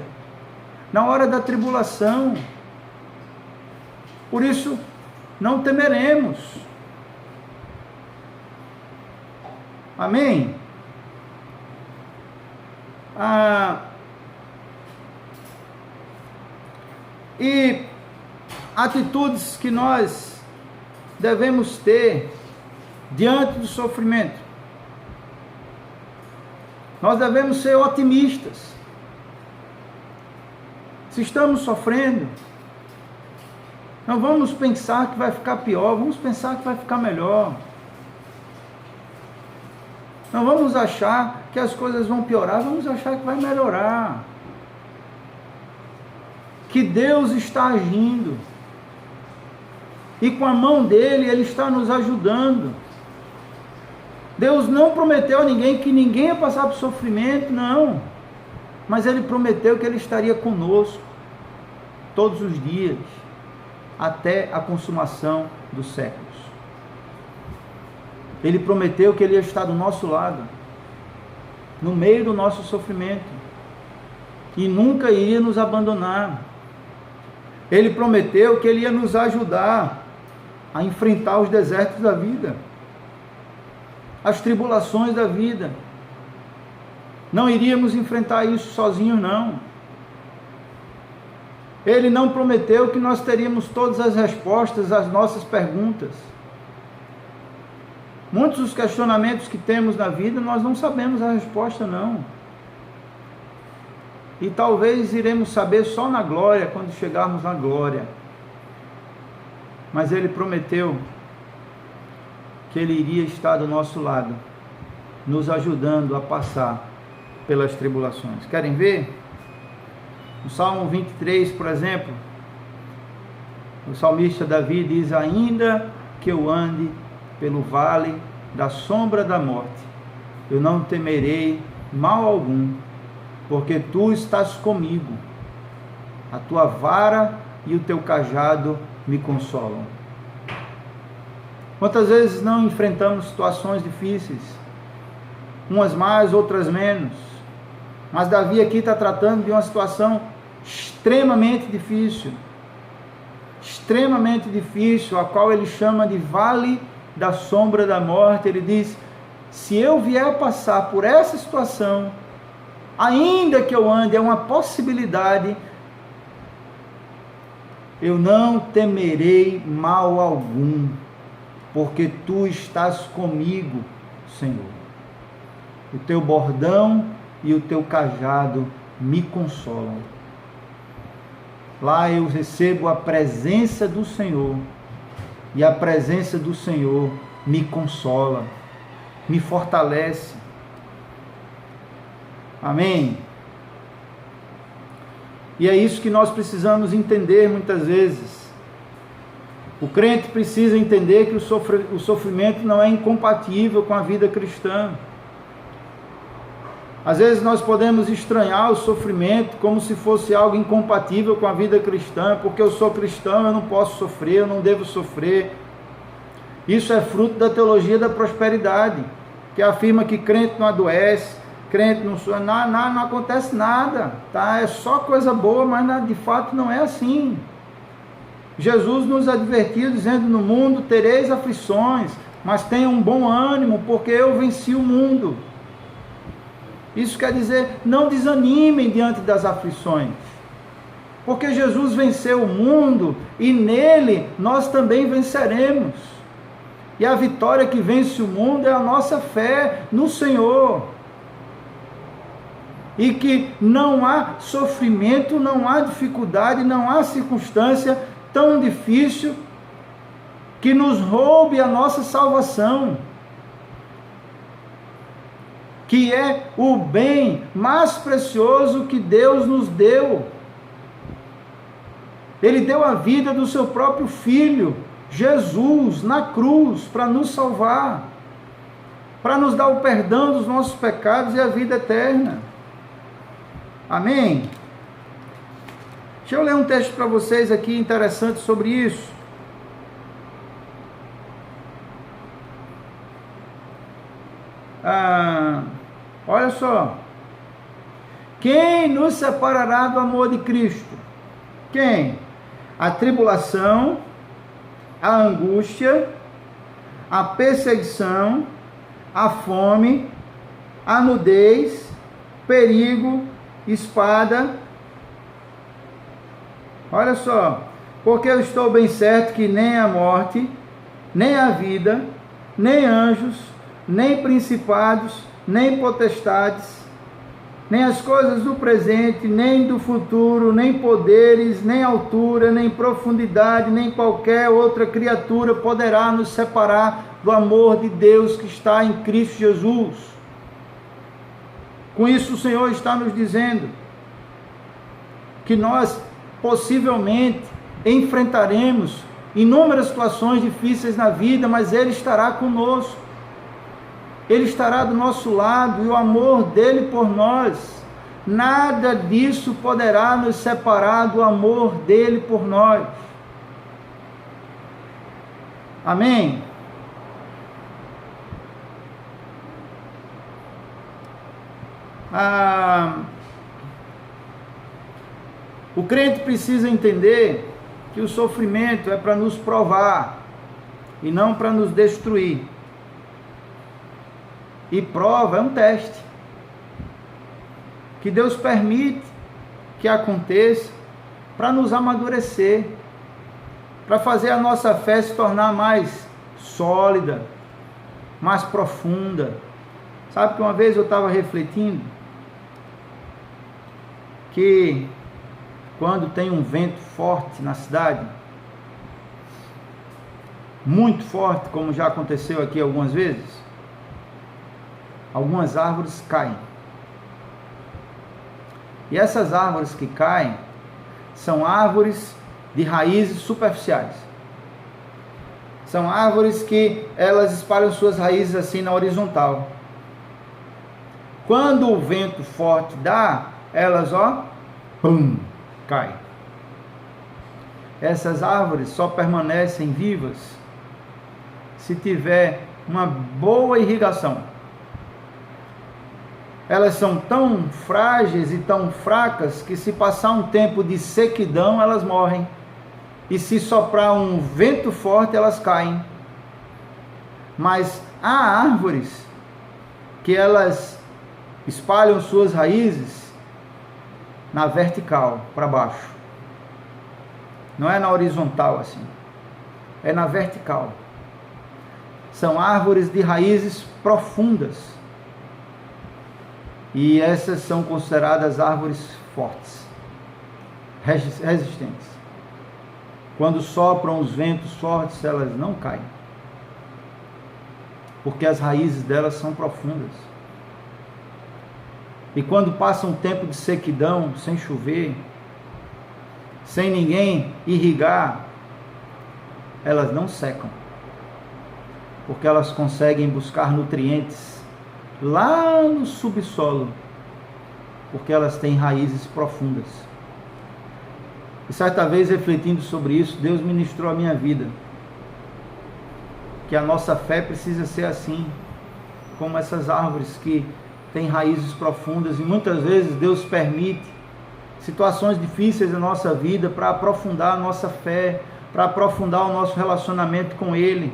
[SPEAKER 1] na hora da tribulação. Por isso, não temeremos. Amém? E atitudes que nós devemos ter diante do sofrimento. Nós devemos ser otimistas. Se estamos sofrendo, não vamos pensar que vai ficar pior, vamos pensar que vai ficar melhor. Não vamos achar que as coisas vão piorar, vamos achar que vai melhorar. Que Deus está agindo. E com a mão dele, Ele está nos ajudando. Deus não prometeu a ninguém que ninguém ia passar por sofrimento, não. Mas Ele prometeu que Ele estaria conosco todos os dias, até a consumação dos séculos. Ele prometeu que Ele ia estar do nosso lado, no meio do nosso sofrimento, e nunca iria nos abandonar. Ele prometeu que Ele ia nos ajudar a enfrentar os desertos da vida, as tribulações da vida. Não iríamos enfrentar isso sozinhos, não. Ele não prometeu que nós teríamos todas as respostas às nossas perguntas. Muitos dos questionamentos que temos na vida, nós não sabemos a resposta, não. E talvez iremos saber só na glória, quando chegarmos na glória. Mas Ele prometeu que Ele iria estar do nosso lado, nos ajudando a passar pelas tribulações. Querem ver? No Salmo 23, por exemplo, o salmista Davi diz: ainda que eu ande pelo vale da sombra da morte, eu não temerei mal algum, porque Tu estás comigo, a Tua vara e o Teu cajado me consolam. Quantas vezes não enfrentamos situações difíceis, umas mais, outras menos, mas Davi aqui está tratando de uma situação extremamente difícil, a qual ele chama de vale da sombra da morte. Ele diz: se eu vier a passar por essa situação, ainda que eu ande, é uma possibilidade, eu não temerei mal algum, porque Tu estás comigo, Senhor. O Teu bordão e o Teu cajado me consolam. Lá eu recebo a presença do Senhor, e a presença do Senhor me consola, me fortalece. Amém? E é isso que nós precisamos entender muitas vezes. O crente precisa entender que o sofrimento não é incompatível com a vida cristã. Às vezes nós podemos estranhar o sofrimento como se fosse algo incompatível com a vida cristã, porque eu sou cristão, eu não posso sofrer, eu não devo sofrer. Isso é fruto da teologia da prosperidade, que afirma que crente não adoece, crente não acontece nada, tá? É só coisa boa, mas de fato não é assim. Jesus nos advertiu dizendo: no mundo tereis aflições, mas tenham um bom ânimo, porque eu venci o mundo. Isso quer dizer, não desanimem diante das aflições, porque Jesus venceu o mundo e nele nós também venceremos. E a vitória que vence o mundo é a nossa fé no Senhor. E que não há sofrimento, não há dificuldade, não há circunstância tão difícil que nos roube a nossa salvação, que é o bem mais precioso que Deus nos deu. Ele deu a vida do seu próprio Filho, Jesus, na cruz, para nos salvar, para nos dar o perdão dos nossos pecados e a vida eterna. Amém? Deixa eu ler um texto para vocês aqui interessante sobre isso. Olha só. Quem nos separará do amor de Cristo? Quem? A tribulação, a angústia, a perseguição, a fome, a nudez, perigo, espada. Olha só. Porque eu estou bem certo que nem a morte, nem a vida, nem anjos, nem principados, nem potestades, nem as coisas do presente, nem do futuro, nem poderes, nem altura, nem profundidade, nem qualquer outra criatura poderá nos separar do amor de Deus que está em Cristo Jesus. Com isso o Senhor está nos dizendo que nós possivelmente enfrentaremos inúmeras situações difíceis na vida, mas Ele estará conosco. Ele estará do nosso lado, e o amor dele por nós, nada disso poderá nos separar do amor dele por nós. Amém? O crente precisa entender que o sofrimento é para nos provar e não para nos destruir. E prova é um teste que Deus permite que aconteça para nos amadurecer, para fazer a nossa fé se tornar mais sólida, mais profunda. Sabe que uma vez eu estava refletindo que quando tem um vento forte na cidade, muito forte, como já aconteceu aqui algumas vezes, algumas árvores caem. E essas árvores que caem são árvores de raízes superficiais. São árvores que elas espalham suas raízes assim na horizontal. Quando o vento forte dá, elas, pum, caem. Essas árvores só permanecem vivas se tiver uma boa irrigação. Elas são tão frágeis e tão fracas que se passar um tempo de sequidão, elas morrem. E se soprar um vento forte, elas caem. Mas há árvores que elas espalham suas raízes na vertical, para baixo. Não é na horizontal assim. É na vertical. São árvores de raízes profundas. E essas são consideradas árvores fortes, resistentes. Quando sopram os ventos fortes, elas não caem, porque as raízes delas são profundas. E quando passa um tempo de sequidão, sem chover, sem ninguém irrigar, elas não secam, porque elas conseguem buscar nutrientes lá no subsolo, porque elas têm raízes profundas. E certa vez, refletindo sobre isso, Deus ministrou a minha vida, que a nossa fé precisa ser assim, como essas árvores que têm raízes profundas. E muitas vezes Deus permite situações difíceis na nossa vida para aprofundar a nossa fé, para aprofundar o nosso relacionamento com Ele,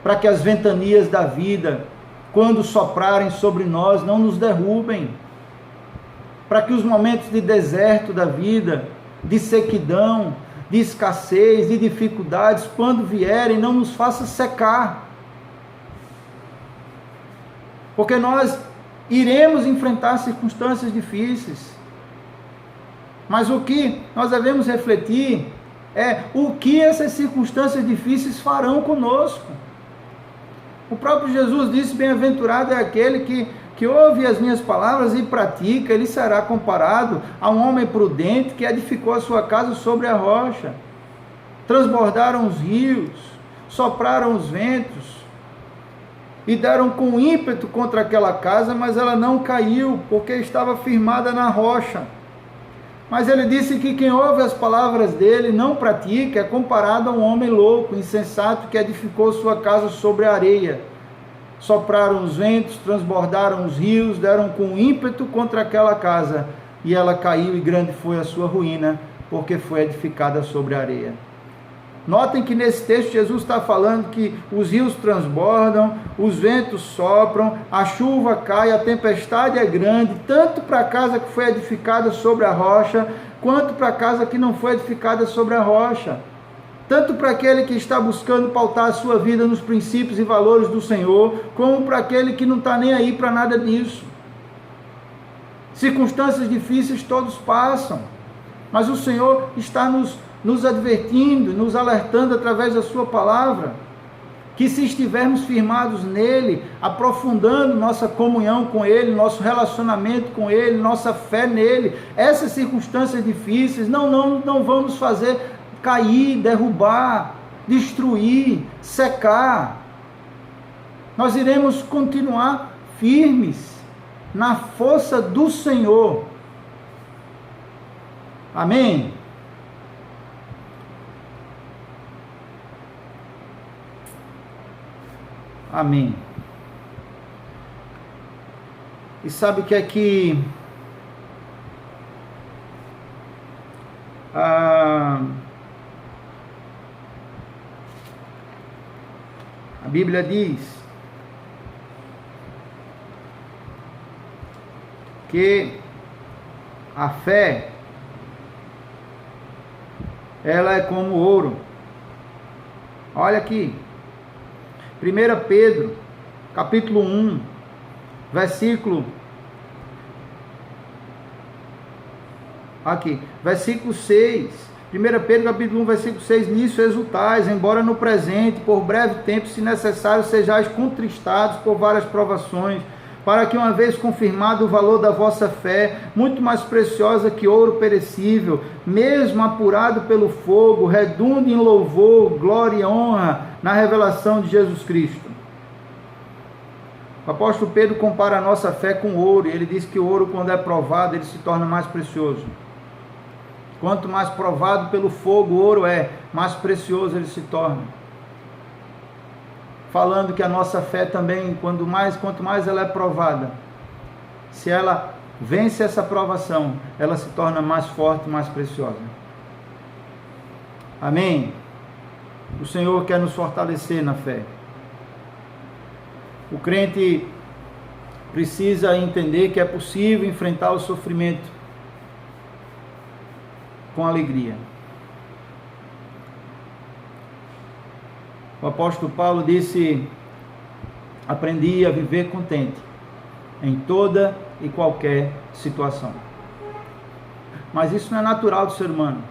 [SPEAKER 1] para que as ventanias da vida, quando soprarem sobre nós, não nos derrubem, para que os momentos de deserto da vida, de sequidão, de escassez, de dificuldades, quando vierem, não nos faça secar, porque nós iremos enfrentar circunstâncias difíceis, mas o que nós devemos refletir é o que essas circunstâncias difíceis farão conosco. O próprio Jesus disse: bem-aventurado é aquele que ouve as minhas palavras e pratica. Ele será comparado a um homem prudente que edificou a sua casa sobre a rocha. Transbordaram os rios, sopraram os ventos e deram com ímpeto contra aquela casa, mas ela não caiu, porque estava firmada na rocha. Mas ele disse que quem ouve as palavras dele não pratica é comparado a um homem louco, insensato, que edificou sua casa sobre a areia. Sopraram os ventos, transbordaram os rios, deram com ímpeto contra aquela casa, e ela caiu, e grande foi a sua ruína, porque foi edificada sobre a areia. Notem que nesse texto Jesus está falando que os rios transbordam, os ventos sopram, a chuva cai, a tempestade é grande, tanto para a casa que foi edificada sobre a rocha, quanto para a casa que não foi edificada sobre a rocha. Tanto para aquele que está buscando pautar a sua vida nos princípios e valores do Senhor, como para aquele que não está nem aí para nada disso. Circunstâncias difíceis todos passam, mas o Senhor está nos advertindo, nos alertando através da sua palavra, que se estivermos firmados nele, aprofundando nossa comunhão com ele, nosso relacionamento com ele, nossa fé nele, essas circunstâncias difíceis não vão nos fazer cair, derrubar, destruir, secar. Nós iremos continuar firmes na força do Senhor. Amém? Amém. E sabe o que é que a Bíblia diz? Que a fé, ela é como ouro. Olha aqui, 1 Pedro, capítulo 1, versículo 6. 1 Pedro, capítulo 1, versículo 6, nisso exultais, embora no presente, por breve tempo, se necessário, sejais contristados por várias provações, para que, uma vez confirmado o valor da vossa fé, muito mais preciosa que ouro perecível, mesmo apurado pelo fogo, redunde em louvor, glória e honra na revelação de Jesus Cristo. O apóstolo Pedro compara a nossa fé com ouro, e ele diz que o ouro, quando é provado, ele se torna mais precioso. Quanto mais provado pelo fogo o ouro é, mais precioso ele se torna. Falando que a nossa fé também, quanto mais ela é provada, se ela vence essa provação, ela se torna mais forte e mais preciosa. Amém? O Senhor quer nos fortalecer na fé. O crente precisa entender que é possível enfrentar o sofrimento com alegria. O apóstolo Paulo disse: aprendi a viver contente em toda e qualquer situação. Mas isso não é natural do ser humano.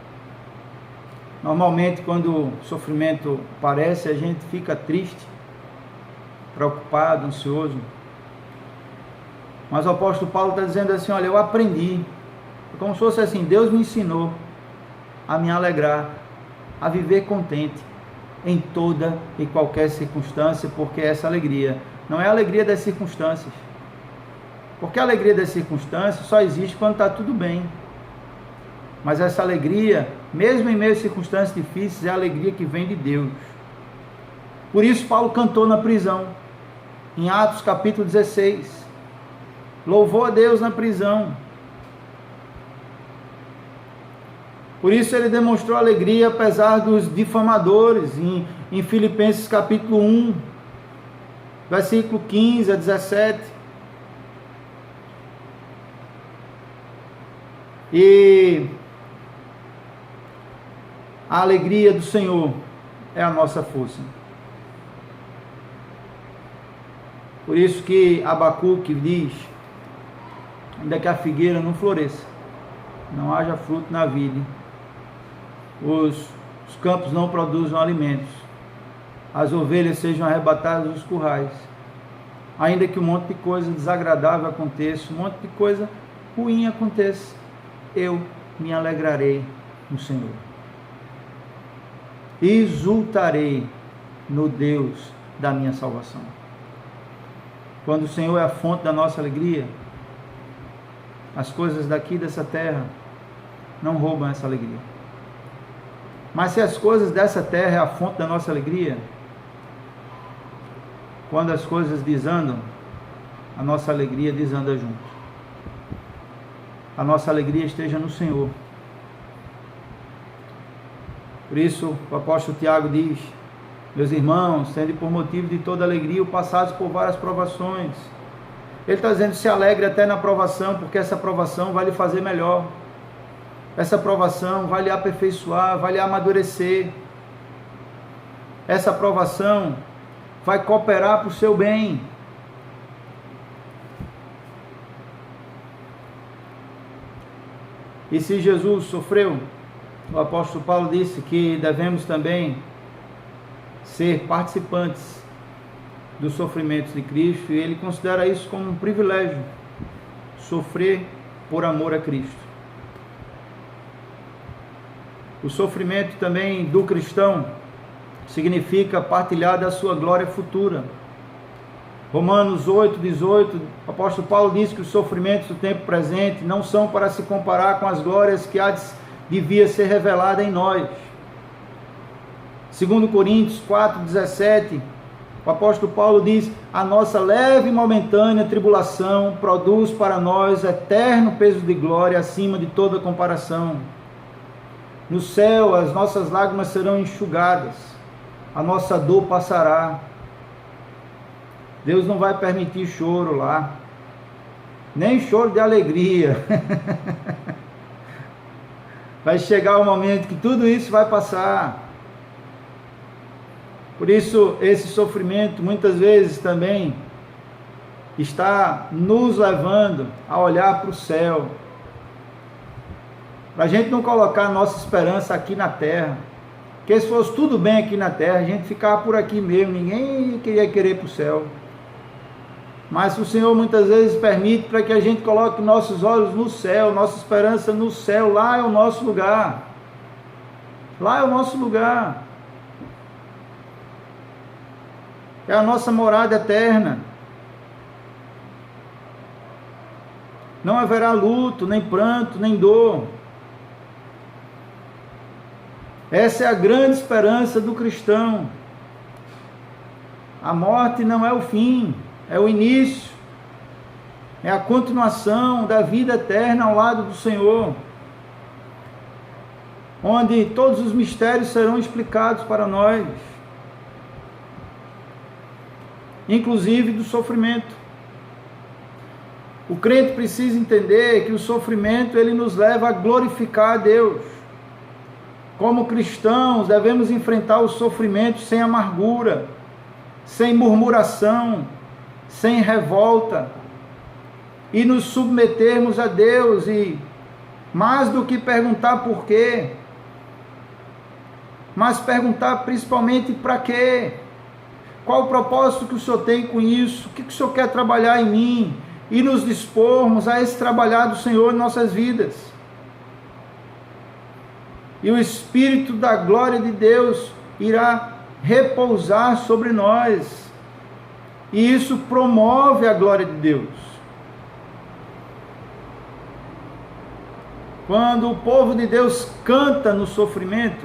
[SPEAKER 1] Normalmente, quando o sofrimento aparece, a gente fica triste, preocupado, ansioso. Mas o apóstolo Paulo está dizendo assim: olha, eu aprendi. É como se fosse assim, Deus me ensinou a me alegrar, a viver contente em toda e qualquer circunstância, porque essa alegria não é a alegria das circunstâncias, porque a alegria das circunstâncias só existe quando está tudo bem, mas essa alegria, mesmo em meio a circunstâncias difíceis, é a alegria que vem de Deus. Por isso Paulo cantou na prisão, em Atos capítulo 16, louvou a Deus na prisão. Por isso ele demonstrou alegria apesar dos difamadores, em Filipenses capítulo 1, versículo 15 a 17. E a alegria do Senhor é a nossa força. Por isso que Abacuque diz: ainda que a figueira não floresça, não haja fruto na vide, os campos não produzam alimentos, as ovelhas sejam arrebatadas dos currais, ainda que um monte de coisa desagradável aconteça, um monte de coisa ruim aconteça, eu me alegrarei no Senhor, exultarei no Deus da minha salvação. Quando o Senhor é a fonte da nossa alegria, as coisas daqui dessa terra não roubam essa alegria. Mas se as coisas dessa terra é a fonte da nossa alegria, quando as coisas desandam, a nossa alegria desanda junto. A nossa alegria esteja no Senhor. Por isso o apóstolo Tiago diz: meus irmãos, tende por motivo de toda alegria o passados por várias provações. Ele está dizendo: se alegre até na provação, porque essa provação vai lhe fazer melhor. Essa provação vai lhe aperfeiçoar, vai lhe amadurecer. Essa provação vai cooperar para o seu bem. E se Jesus sofreu, o apóstolo Paulo disse que devemos também ser participantes dos sofrimentos de Cristo, e ele considera isso como um privilégio, sofrer por amor a Cristo. O sofrimento também do cristão significa partilhar da sua glória futura. Romanos 8:18, o apóstolo Paulo diz que os sofrimentos do tempo presente não são para se comparar com as glórias que devia ser revelada em nós. 2 Coríntios 4:17, o O apóstolo Paulo diz: a nossa leve e momentânea tribulação produz para nós eterno peso de glória acima de toda comparação. No céu as nossas lágrimas serão enxugadas, a nossa dor passará. Deus não vai permitir choro lá, nem choro de alegria. Vai chegar o momento que tudo isso vai passar. Por isso, esse sofrimento muitas vezes também está nos levando a olhar para o céu, para a gente não colocar a nossa esperança aqui na terra, porque se fosse tudo bem aqui na terra, a gente ficava por aqui mesmo, ninguém queria querer para o céu. Mas o Senhor muitas vezes permite para que a gente coloque nossos olhos no céu, nossa esperança no céu. Lá é o nosso lugar, lá é o nosso lugar, é a nossa morada eterna. Não haverá luto, nem pranto, nem dor. Essa é a grande esperança do cristão. A morte não é o fim, é o início, é a continuação da vida eterna ao lado do Senhor, onde todos os mistérios serão explicados para nós, inclusive do sofrimento. O crente precisa entender que o sofrimento ele nos leva a glorificar a Deus. Como cristãos, devemos enfrentar o sofrimento sem amargura, sem murmuração, sem revolta, e nos submetermos a Deus, e mais do que perguntar por quê, mas perguntar principalmente para quê, qual o propósito que o Senhor tem com isso, o que o Senhor quer trabalhar em mim, e nos dispormos a esse trabalhar do Senhor em nossas vidas. E o Espírito da glória de Deus irá repousar sobre nós, e isso promove a glória de Deus. Quando o povo de Deus canta no sofrimento,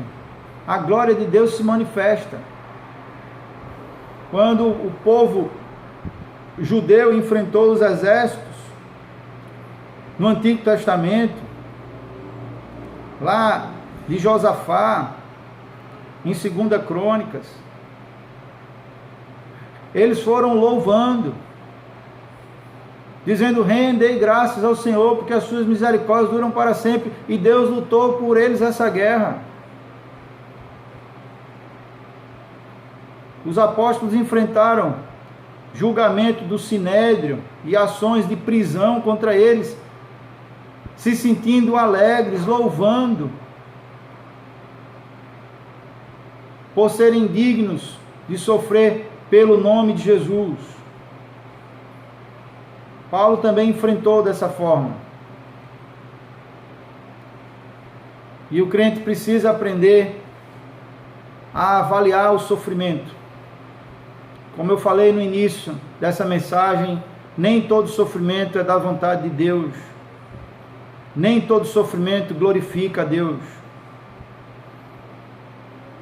[SPEAKER 1] a glória de Deus se manifesta. Quando o povo judeu enfrentou os exércitos no Antigo Testamento, lá de Josafá, em 2 Crônicas, eles foram louvando, dizendo: rendei graças ao Senhor, porque as suas misericórdias duram para sempre, e Deus lutou por eles essa guerra. Os apóstolos enfrentaram julgamento do Sinédrio e ações de prisão contra eles, se sentindo alegres, louvando, por serem dignos de sofrer pelo nome de Jesus. Paulo também enfrentou dessa forma. E o crente precisa aprender a avaliar o sofrimento. Como eu falei no início dessa mensagem, nem todo sofrimento é da vontade de Deus. Nem todo sofrimento glorifica a Deus.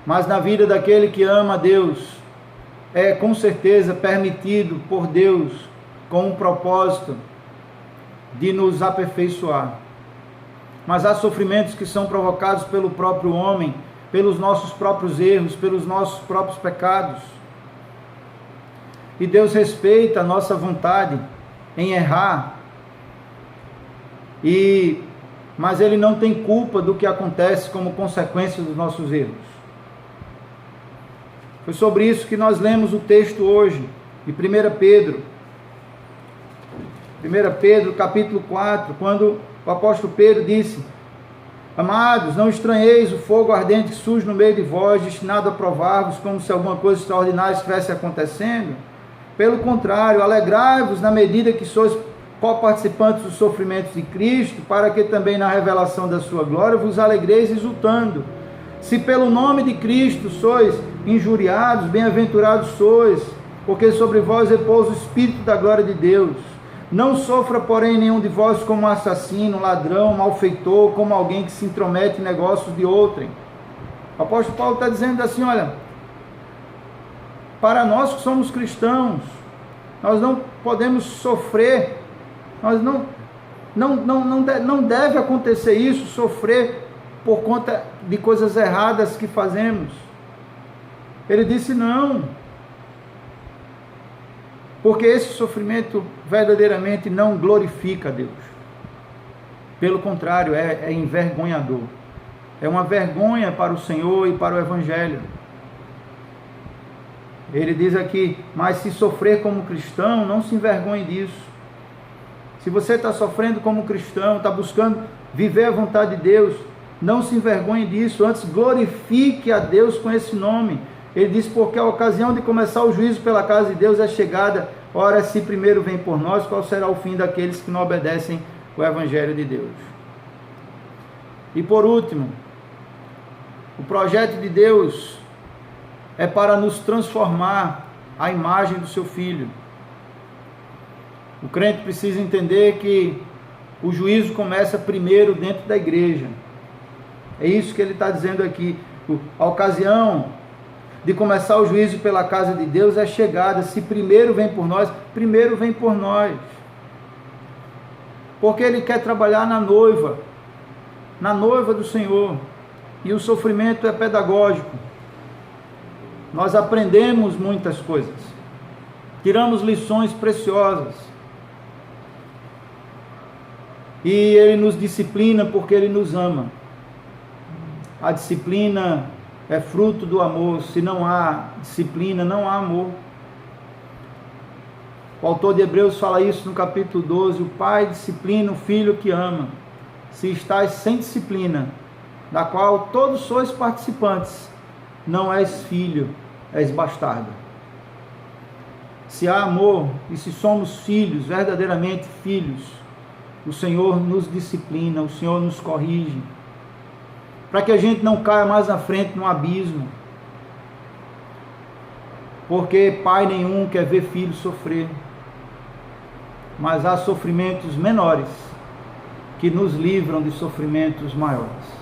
[SPEAKER 1] Mas na vida daquele que ama a Deus, é com certeza permitido por Deus, com um propósito de nos aperfeiçoar. Mas há sofrimentos que são provocados pelo próprio homem, pelos nossos próprios erros, pelos nossos próprios pecados. E Deus respeita a nossa vontade em errar, mas Ele não tem culpa do que acontece como consequência dos nossos erros. Foi sobre isso que nós lemos o texto hoje, de 1 Pedro. 1 Pedro, capítulo 4, quando o apóstolo Pedro disse: amados, não estranheis o fogo ardente que surge no meio de vós, destinado a provar-vos, como se alguma coisa extraordinária estivesse acontecendo. Pelo contrário, alegrai-vos na medida que sois co-participantes dos sofrimentos de Cristo, para que também na revelação da sua glória vos alegreis exultando. Se pelo nome de Cristo sois injuriados, bem-aventurados sois, porque sobre vós repousa o Espírito da glória de Deus. Não sofra, porém, nenhum de vós como assassino, ladrão, malfeitor, como alguém que se intromete em negócios de outrem. O apóstolo Paulo está dizendo assim: olha, para nós que somos cristãos, nós não podemos sofrer, nós não deve acontecer isso, sofrer por conta de coisas erradas que fazemos. Ele disse não, porque esse sofrimento verdadeiramente não glorifica a Deus. Pelo contrário, é envergonhador. É uma vergonha para o Senhor e para o Evangelho. Ele diz aqui, mas se sofrer como cristão, não se envergonhe disso. Se você está sofrendo como cristão, está buscando viver a vontade de Deus, não se envergonhe disso, antes glorifique a Deus com esse nome. Ele diz, porque a ocasião de começar o juízo pela casa de Deus é chegada. Ora, se primeiro vem por nós, qual será o fim daqueles que não obedecem o Evangelho de Deus? E por último, o projeto de Deus é para nos transformar à imagem do seu Filho. O crente precisa entender que o juízo começa primeiro dentro da igreja. É isso que ele está dizendo aqui. A ocasião de começar o juízo pela casa de Deus é chegada. Se primeiro vem por nós, primeiro vem por nós. Porque ele quer trabalhar na noiva do Senhor. E o sofrimento é pedagógico. Nós aprendemos muitas coisas, tiramos lições preciosas, e Ele nos disciplina porque Ele nos ama. A disciplina é fruto do amor. Se não há disciplina, não há amor. O autor de Hebreus fala isso no capítulo 12, o pai disciplina o filho que ama. Se estás sem disciplina, da qual todos sois participantes, não és filho, és bastardo. Se há amor e se somos filhos, verdadeiramente filhos, o Senhor nos disciplina, o Senhor nos corrige, para que a gente não caia mais na frente no abismo, porque pai nenhum quer ver filho sofrer, mas há sofrimentos menores que nos livram de sofrimentos maiores.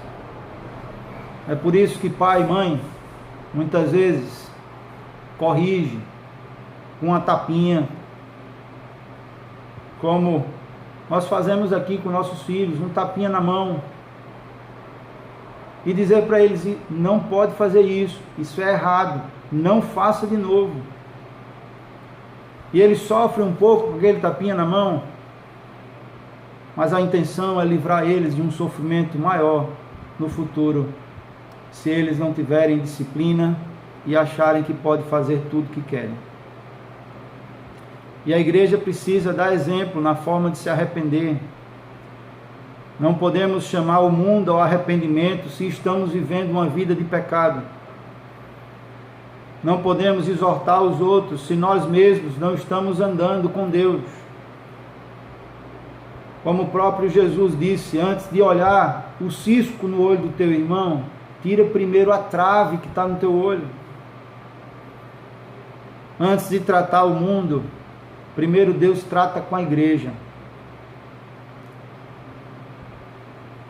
[SPEAKER 1] É por isso que pai e mãe, muitas vezes, corrige com uma tapinha, como nós fazemos aqui com nossos filhos, um tapinha na mão, e dizer para eles, não pode fazer isso é errado, não faça de novo. E eles sofrem um pouco com aquele tapinha na mão, mas a intenção é livrar eles de um sofrimento maior no futuro, se eles não tiverem disciplina e acharem que pode fazer tudo que querem. E a igreja precisa dar exemplo na forma de se arrepender. Não podemos chamar o mundo ao arrependimento se estamos vivendo uma vida de pecado. Não podemos exortar os outros se nós mesmos não estamos andando com Deus. Como o próprio Jesus disse, antes de olhar o cisco no olho do teu irmão, tira primeiro a trave que está no teu olho. Antes de tratar o mundo, primeiro Deus trata com a igreja.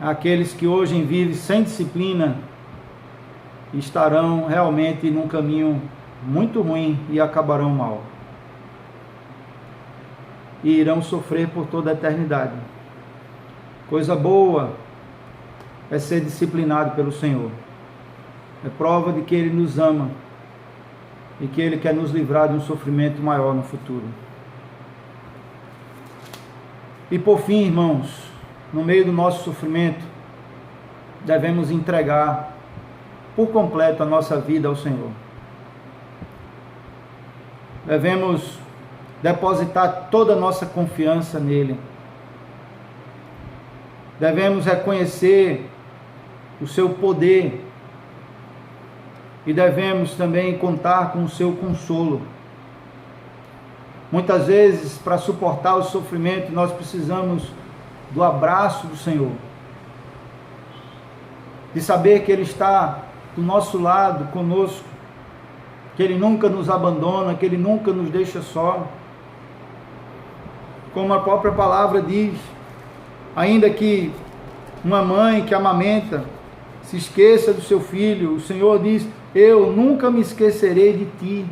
[SPEAKER 1] Aqueles que hoje vivem sem disciplina estarão realmente num caminho muito ruim e acabarão mal. E irão sofrer por toda a eternidade. Coisa boa é ser disciplinado pelo Senhor. É prova de que Ele nos ama e que Ele quer nos livrar de um sofrimento maior no futuro. E por fim, irmãos, no meio do nosso sofrimento, devemos entregar por completo a nossa vida ao Senhor. Devemos depositar toda a nossa confiança nele. Devemos reconhecer o seu poder e devemos também contar com o seu consolo. Muitas vezes, para suportar o sofrimento, nós precisamos do abraço do Senhor, de saber que Ele está do nosso lado, conosco, que Ele nunca nos abandona, que Ele nunca nos deixa só. Como a própria palavra diz, ainda que uma mãe que amamenta se esqueça do seu filho, o Senhor diz, eu nunca me esquecerei de ti.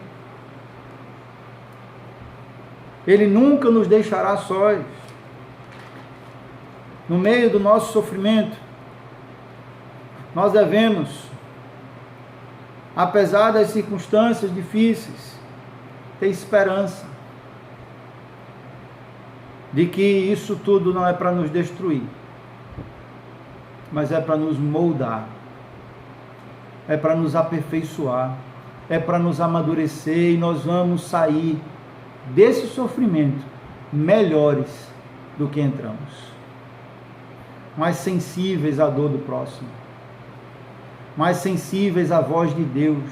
[SPEAKER 1] Ele nunca nos deixará sós. No meio do nosso sofrimento, nós devemos, apesar das circunstâncias difíceis, ter esperança de que isso tudo não é para nos destruir, mas é para nos moldar, é para nos aperfeiçoar, é para nos amadurecer, e nós vamos sair desse sofrimento melhores do que entramos, mais sensíveis à dor do próximo, mais sensíveis à voz de Deus.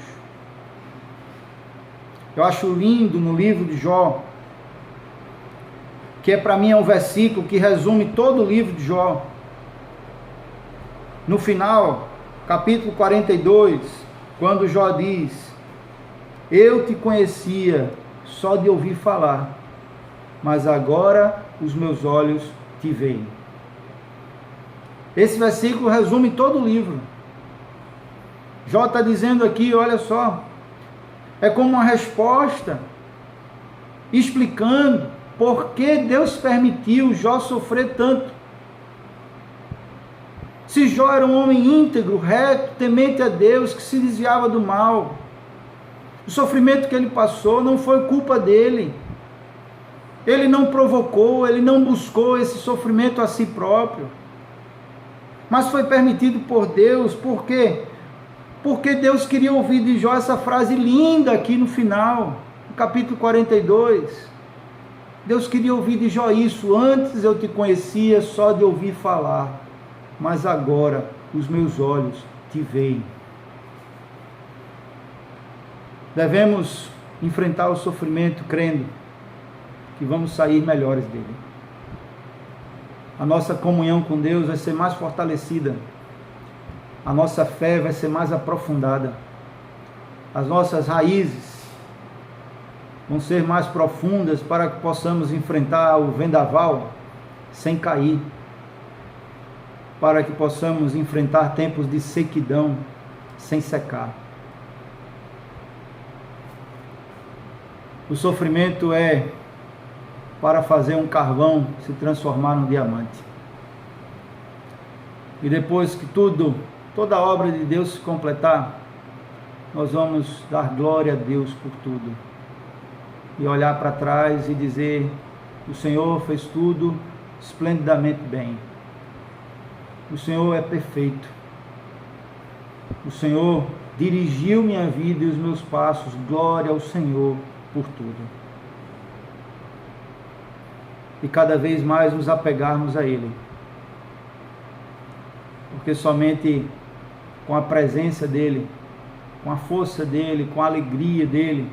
[SPEAKER 1] Eu acho lindo no livro de Jó, que para mim é um versículo que resume todo o livro de Jó. No final, capítulo 42, quando Jó diz: eu te conhecia só de ouvir falar, mas agora os meus olhos te veem. Esse versículo resume todo o livro. Jó está dizendo aqui, olha só, é como uma resposta, explicando por que Deus permitiu Jó sofrer tanto. Se Jó era um homem íntegro, reto, temente a Deus, que se desviava do mal, o sofrimento que ele passou não foi culpa dele. Ele não provocou, ele não buscou esse sofrimento a si próprio, mas foi permitido por Deus. Por quê? Porque Deus queria ouvir de Jó essa frase linda aqui no final, no capítulo 42. Deus queria ouvir de Jó isso: antes eu te conhecia só de ouvir falar, mas agora os meus olhos te veem. Devemos enfrentar o sofrimento crendo que vamos sair melhores dele. A nossa comunhão com Deus vai ser mais fortalecida, a nossa fé vai ser mais aprofundada, as nossas raízes vão ser mais profundas para que possamos enfrentar o vendaval sem cair, para que possamos enfrentar tempos de sequidão sem secar. O sofrimento é para fazer um carvão se transformar num diamante. E depois que toda a obra de Deus se completar, nós vamos dar glória a Deus por tudo. E olhar para trás e dizer: o Senhor fez tudo esplendidamente bem. O Senhor é perfeito. O Senhor dirigiu minha vida e os meus passos. Glória ao Senhor por tudo. E cada vez mais nos apegarmos a Ele, porque somente com a presença dEle, com a força dEle, com a alegria dEle,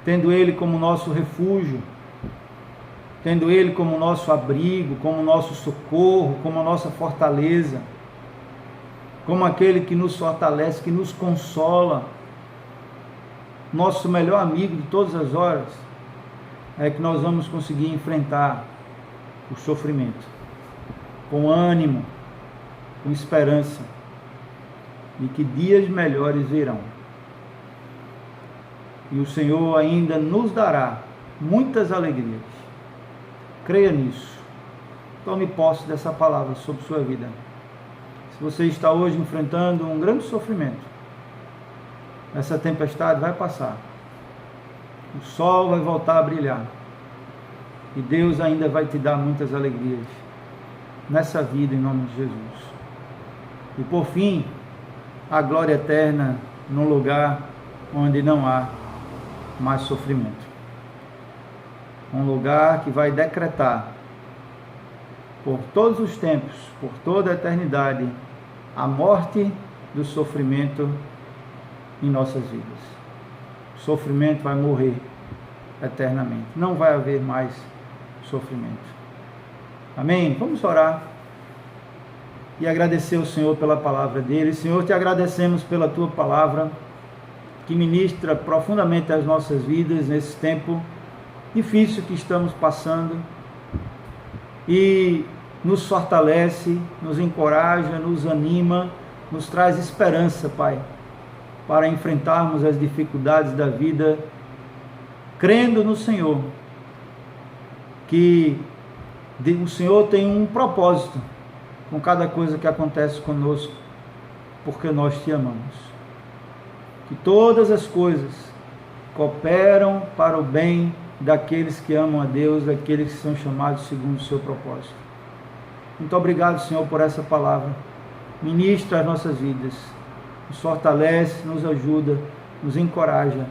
[SPEAKER 1] tendo Ele como nosso refúgio, tendo Ele como nosso abrigo, como nosso socorro, como a nossa fortaleza, como aquele que nos fortalece, que nos consola, nosso melhor amigo de todas as horas, é que nós vamos conseguir enfrentar o sofrimento com ânimo, com esperança de que dias melhores virão. E o Senhor ainda nos dará muitas alegrias. Creia nisso. Tome posse dessa palavra sobre sua vida. Se você está hoje enfrentando um grande sofrimento, essa tempestade vai passar. O sol vai voltar a brilhar. E Deus ainda vai te dar muitas alegrias nessa vida, em nome de Jesus. E por fim, a glória eterna num lugar onde não há mais sofrimento. Um lugar que vai decretar por todos os tempos, por toda a eternidade, a morte do sofrimento em nossas vidas. O sofrimento vai morrer eternamente. Não vai haver mais sofrimento. Amém? Vamos orar e agradecer ao Senhor pela palavra dele. Senhor, te agradecemos pela tua palavra que ministra profundamente as nossas vidas nesse tempo difícil que estamos passando e nos fortalece, nos encoraja, nos anima, nos traz esperança, Pai, para enfrentarmos as dificuldades da vida, crendo no Senhor que o Senhor tem um propósito com cada coisa que acontece conosco, porque nós te amamos. Que todas as coisas cooperam para o bem daqueles que amam a Deus, daqueles que são chamados segundo o seu propósito. Muito obrigado, Senhor, por essa palavra. Ministra as nossas vidas, nos fortalece, nos ajuda, nos encoraja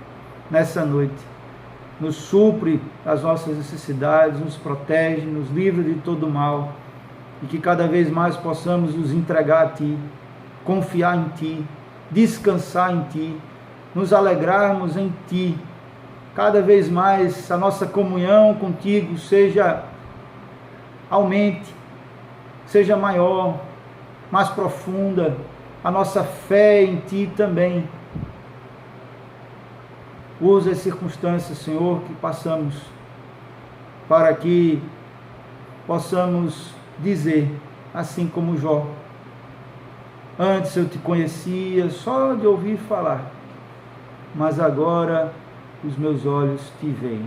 [SPEAKER 1] nessa noite, nos supre as nossas necessidades, nos protege, nos livra de todo mal, e que cada vez mais possamos nos entregar a Ti, confiar em Ti, descansar em Ti, nos alegrarmos em Ti. Cada vez mais a nossa comunhão contigo aumente, seja maior, mais profunda, a nossa fé em Ti também. Usa as circunstâncias, Senhor, que passamos, para que possamos dizer, assim como Jó: antes eu te conhecia só de ouvir falar, mas agora os meus olhos te veem.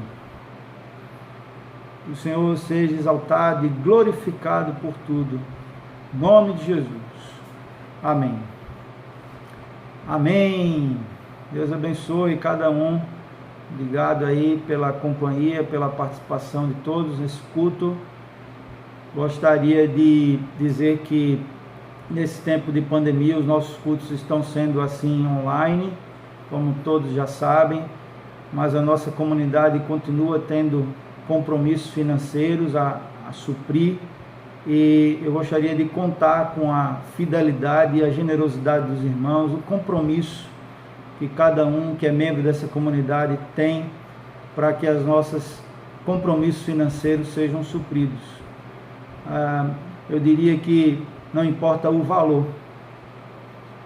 [SPEAKER 1] Que o Senhor seja exaltado e glorificado por tudo. Em nome de Jesus. Amém. Amém. Deus abençoe cada um. Obrigado aí pela companhia, pela participação de todos nesse culto. Gostaria de dizer que nesse tempo de pandemia os nossos cultos estão sendo assim online, como todos já sabem, mas a nossa comunidade continua tendo compromissos financeiros a suprir, e eu gostaria de contar com a fidelidade e a generosidade dos irmãos, o compromisso que cada um que é membro dessa comunidade tem para que os nossos compromissos financeiros sejam supridos. Eu diria que não importa o valor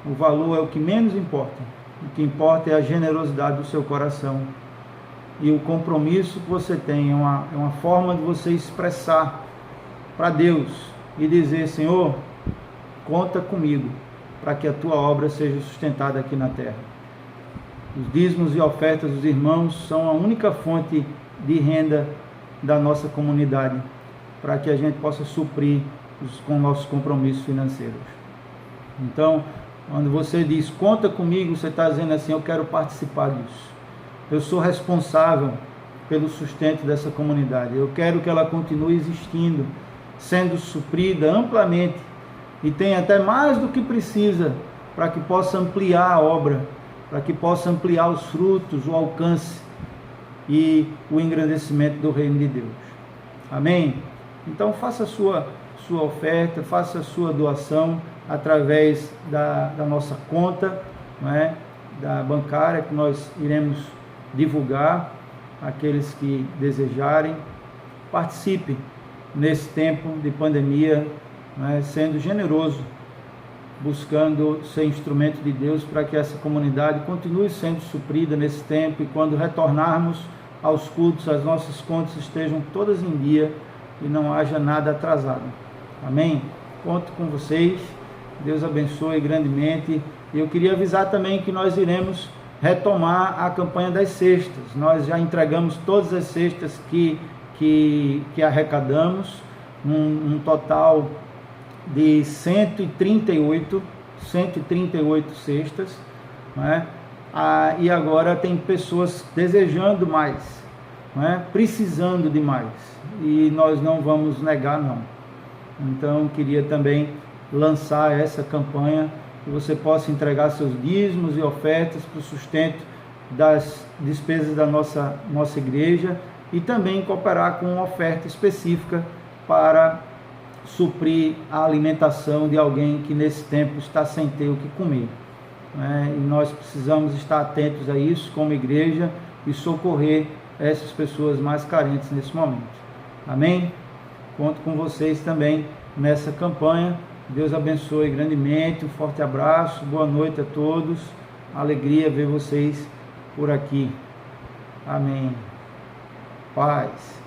[SPEAKER 1] é o que menos importa. O que importa é a generosidade do seu coração e o compromisso que você tem. É uma forma de você expressar para Deus e dizer: Senhor, conta comigo para que a tua obra seja sustentada aqui na terra. Os dízimos e ofertas dos irmãos são a única fonte de renda da nossa comunidade, para que a gente possa suprir com nossos compromissos financeiros. Então, quando você diz conta comigo, você está dizendo assim: eu quero participar disso. Eu sou responsável pelo sustento dessa comunidade. Eu quero que ela continue existindo, sendo suprida amplamente, e tenha até mais do que precisa, para que possa ampliar a obra, para que possa ampliar os frutos, o alcance e o engrandecimento do reino de Deus. Amém? Então faça a sua oferta, faça a sua doação através da nossa conta, não é? Da bancária, que nós iremos divulgar. Aqueles que desejarem, participe nesse tempo de pandemia, não é? Sendo generoso, buscando ser instrumento de Deus para que essa comunidade continue sendo suprida nesse tempo, e quando retornarmos aos cultos, as nossas contas estejam todas em dia e não haja nada atrasado. Amém? Conto com vocês. Deus abençoe grandemente. E eu queria avisar também que nós iremos retomar a campanha das cestas. Nós já entregamos todas as cestas que arrecadamos, um total de 138 cestas, não é? E agora tem pessoas desejando mais, não é? Precisando de mais, e nós não vamos negar, não. Então queria também lançar essa campanha, que você possa entregar seus dízimos e ofertas para o sustento das despesas da nossa igreja, e também cooperar com uma oferta específica para suprir a alimentação de alguém que nesse tempo está sem ter o que comer, né? E nós precisamos estar atentos a isso como igreja e socorrer essas pessoas mais carentes nesse momento. Amém? Conto com vocês também nessa campanha. Deus abençoe grandemente. Um forte abraço, boa noite a todos. Alegria ver vocês por aqui. Amém. Paz.